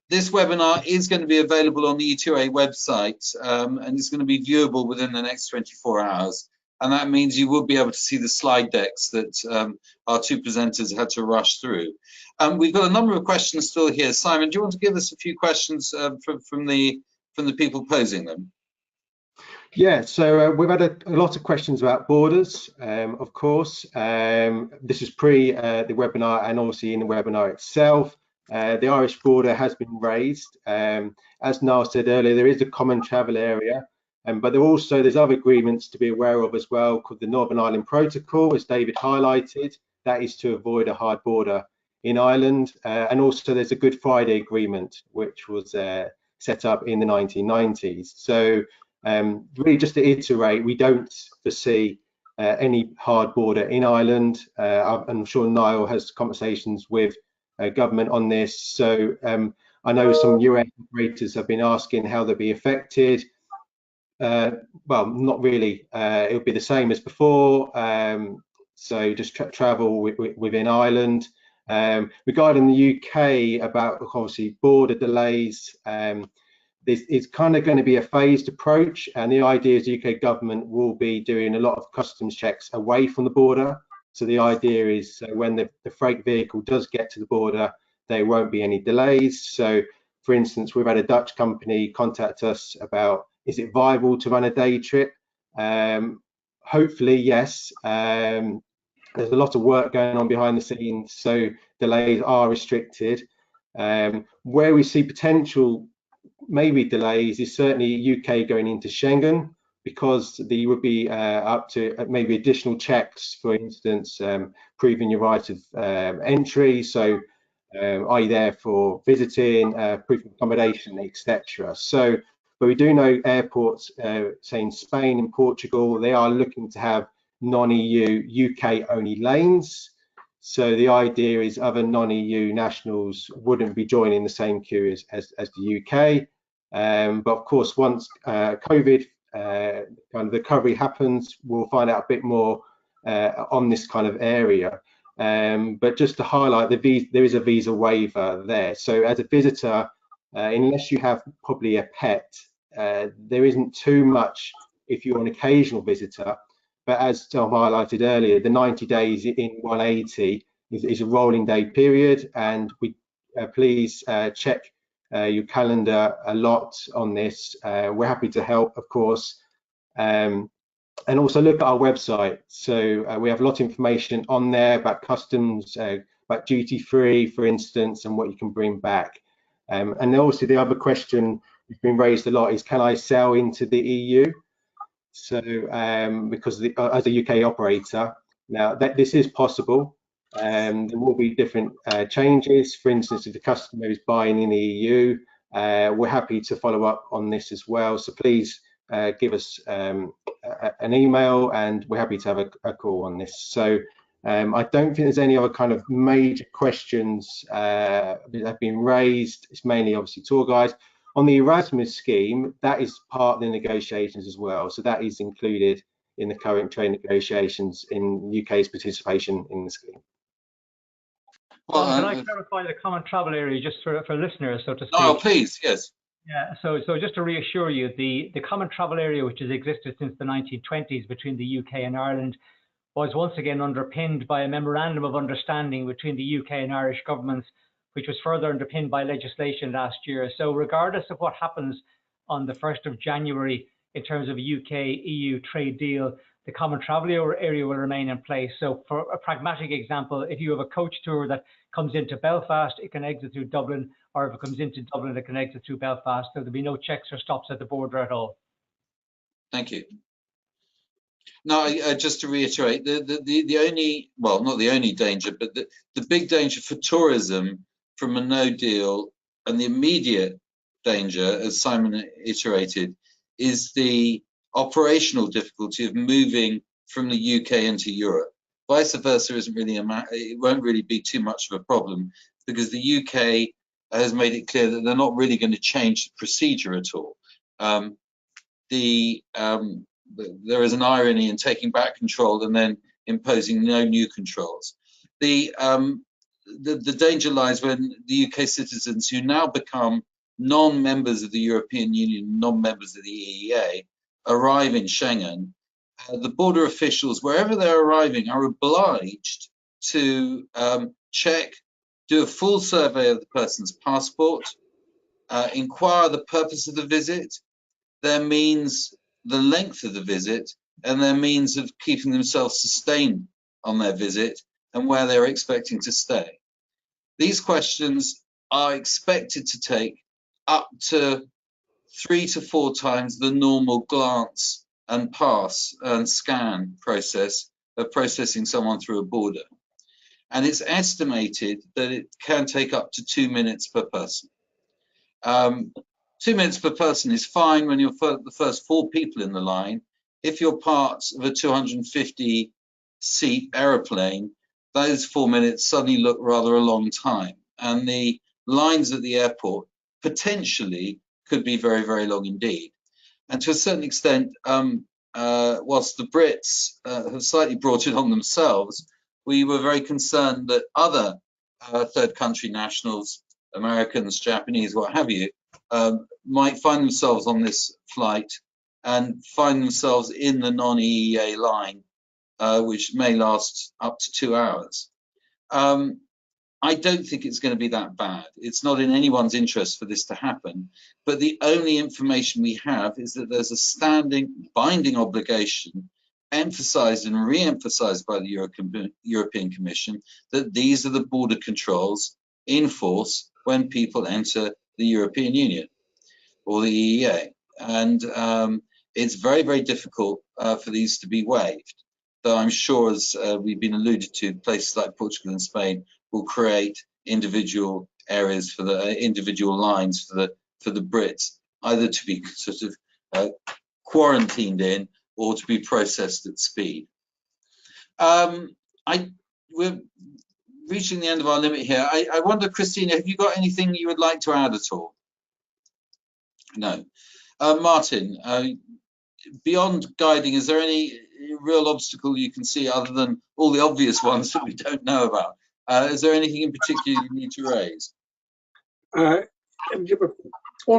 This webinar is going to be available on the ETOA website, and it's going to be viewable within the next 24 hours. And that means you will be able to see the slide decks that our two presenters had to rush through. We've got a number of questions still here. Simon, do you want to give us a few questions from the people posing them? Yeah, so we've had a lot of questions about borders, of course. This is pre the webinar and obviously in the webinar itself. The Irish border has been raised. As Niall said earlier, there is a common travel area, but there's other agreements to be aware of as well, called the Northern Ireland Protocol, as David highlighted. That is to avoid a hard border in Ireland. And also there's a Good Friday Agreement, which was set up in the 1990s. So really just to iterate, we don't foresee any hard border in Ireland. I'm sure Niall has conversations with government on this. So I know some US operators have been asking how they'll be affected. Well, not really. It'll be the same as before. So just travel within Ireland. Regarding the UK, about obviously border delays, it's kind of going to be a phased approach, and the idea is the UK government will be doing a lot of customs checks away from the border. So the idea is when the freight vehicle does get to the border, there won't be any delays. So for instance, we've had a Dutch company contact us about, is it viable to run a day trip? Hopefully, yes. There's a lot of work going on behind the scenes, so delays are restricted. Where we see potential maybe delays is certainly UK going into Schengen, because there would be up to maybe additional checks, for instance, proving your right of entry. So are you there for visiting, proof of accommodation, etc. So, but we do know airports, say in Spain and Portugal, they are looking to have non-EU UK only lanes. So the idea is other non-EU nationals wouldn't be joining the same queue as the UK. But of course, once COVID kind of recovery happens, we'll find out a bit more on this kind of area. But just to highlight, there is a visa waiver there. So as a visitor, unless you have probably a pet, there isn't too much if you're an occasional visitor. But as Tom highlighted earlier, the 90 days in 180 is a rolling day period, and we please check your calendar a lot on this. We're happy to help, of course, and also look at our website. So we have a lot of information on there about customs, about duty free, for instance, and what you can bring back. And also the other question that's been raised a lot is, can I sell into the EU? So because as a UK operator, now that this is possible, there will be different changes. For instance, if the customer is buying in the EU, we're happy to follow up on this as well. So please give us an email, and we're happy to have a call on this. So I don't think there's any other kind of major questions that have been raised. It's mainly obviously tour guides. On the Erasmus scheme, that is part of the negotiations as well. So that is included in the current trade negotiations in UK's participation in the scheme. Well, can I clarify the common travel area just for listeners, so to speak? Oh, please, yes. Yeah, so just to reassure you, the common travel area, which has existed since the 1920s between the UK and Ireland, was once again underpinned by a memorandum of understanding between the UK and Irish governments, which was further underpinned by legislation last year. So regardless of what happens on the 1st of January in terms of a UK-EU trade deal, the common travel area will remain in place. So for a pragmatic example, if you have a coach tour that comes into Belfast, it can exit through Dublin, or if it comes into Dublin, it can exit through Belfast. So there'll be no checks or stops at the border at all. Thank you. Now, just to reiterate, the only, well, not the only danger, but the big danger for tourism from a no deal, and the immediate danger, as Simon iterated, is the operational difficulty of moving from the UK into Europe. Vice versa isn't really it won't really be too much of a problem, because the UK has made it clear that they're not really going to change the procedure at all. There is an irony in taking back control and then imposing no new controls. The danger lies when the UK citizens who now become non-members of the European Union, non-members of the EEA, arrive in Schengen. The border officials, wherever they're arriving, are obliged to check, do a full survey of the person's passport, inquire the purpose of the visit, their means, the length of the visit, and their means of keeping themselves sustained on their visit, and where they're expecting to stay. These questions are expected to take up to 3 to 4 times the normal glance and pass and scan process of processing someone through a border. And it's estimated that it can take up to 2 minutes per person. 2 minutes per person is fine when you're the first 4 people in the line. If you're part of a 250-seat aeroplane, those 4 minutes suddenly look rather a long time. And the lines at the airport potentially could be very, very long indeed. And to a certain extent, whilst the Brits have slightly brought it on themselves, we were very concerned that other third country nationals, Americans, Japanese, what have you, might find themselves on this flight and find themselves in the non-EEA line, which may last up to 2 hours. I don't think it's going to be that bad. It's not in anyone's interest for this to happen. But the only information we have is that there's a standing binding obligation emphasized and re-emphasized by the European Commission that these are the border controls in force when people enter the European Union or the EEA. And it's very, very difficult for these to be waived. Though I'm sure, as we've been alluded to, places like Portugal and Spain will create individual areas for the individual lines for the Brits, either to be sort of quarantined in or to be processed at speed. We're reaching the end of our limit here. I wonder, Christina, have you got anything you would like to add at all? No. Martin, beyond guiding, is there any real obstacle you can see other than all the obvious ones that we don't know about? Is there anything in particular you need to raise? All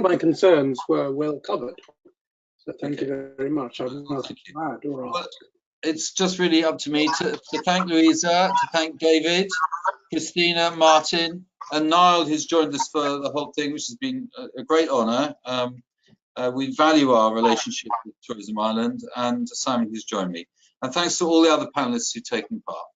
my concerns were well covered. So thank you very much. I'm not mad or well, it's just really up to me to thank Louisa, to thank David, Christina, Martin, and Niall, who's joined us for the whole thing, which has been a great honour. We value our relationship with Tourism Ireland, and Simon, who's joined me. And thanks to all the other panelists who've taken part.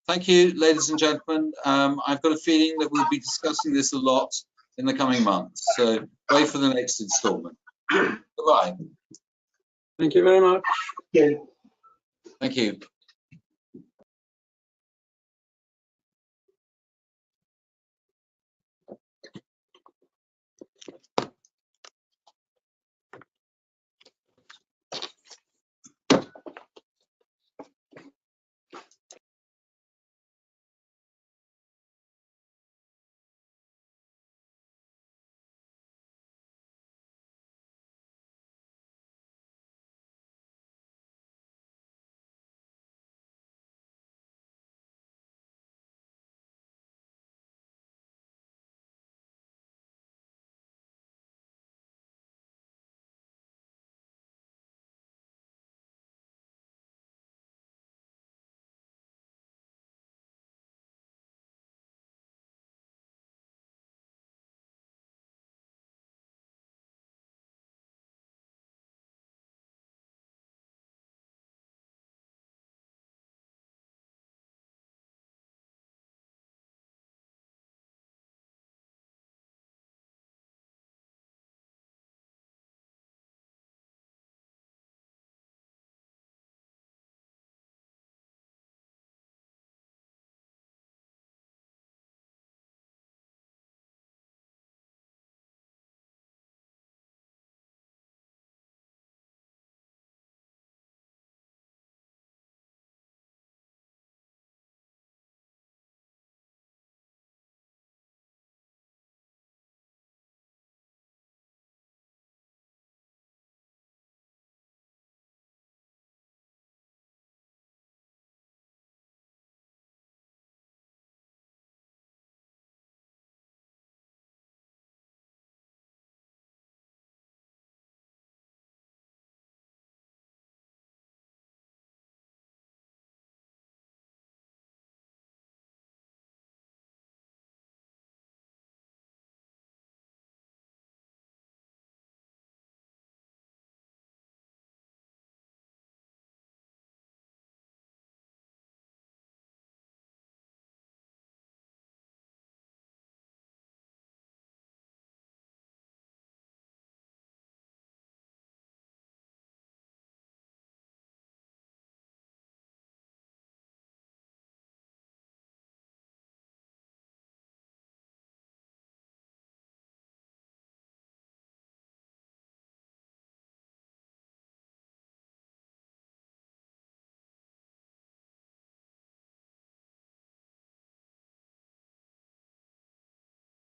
Thank you, ladies and gentlemen. I've got a feeling that we'll be discussing this a lot in the coming months. So wait for the next instalment. Goodbye. Thank you very much. Yeah. Thank you.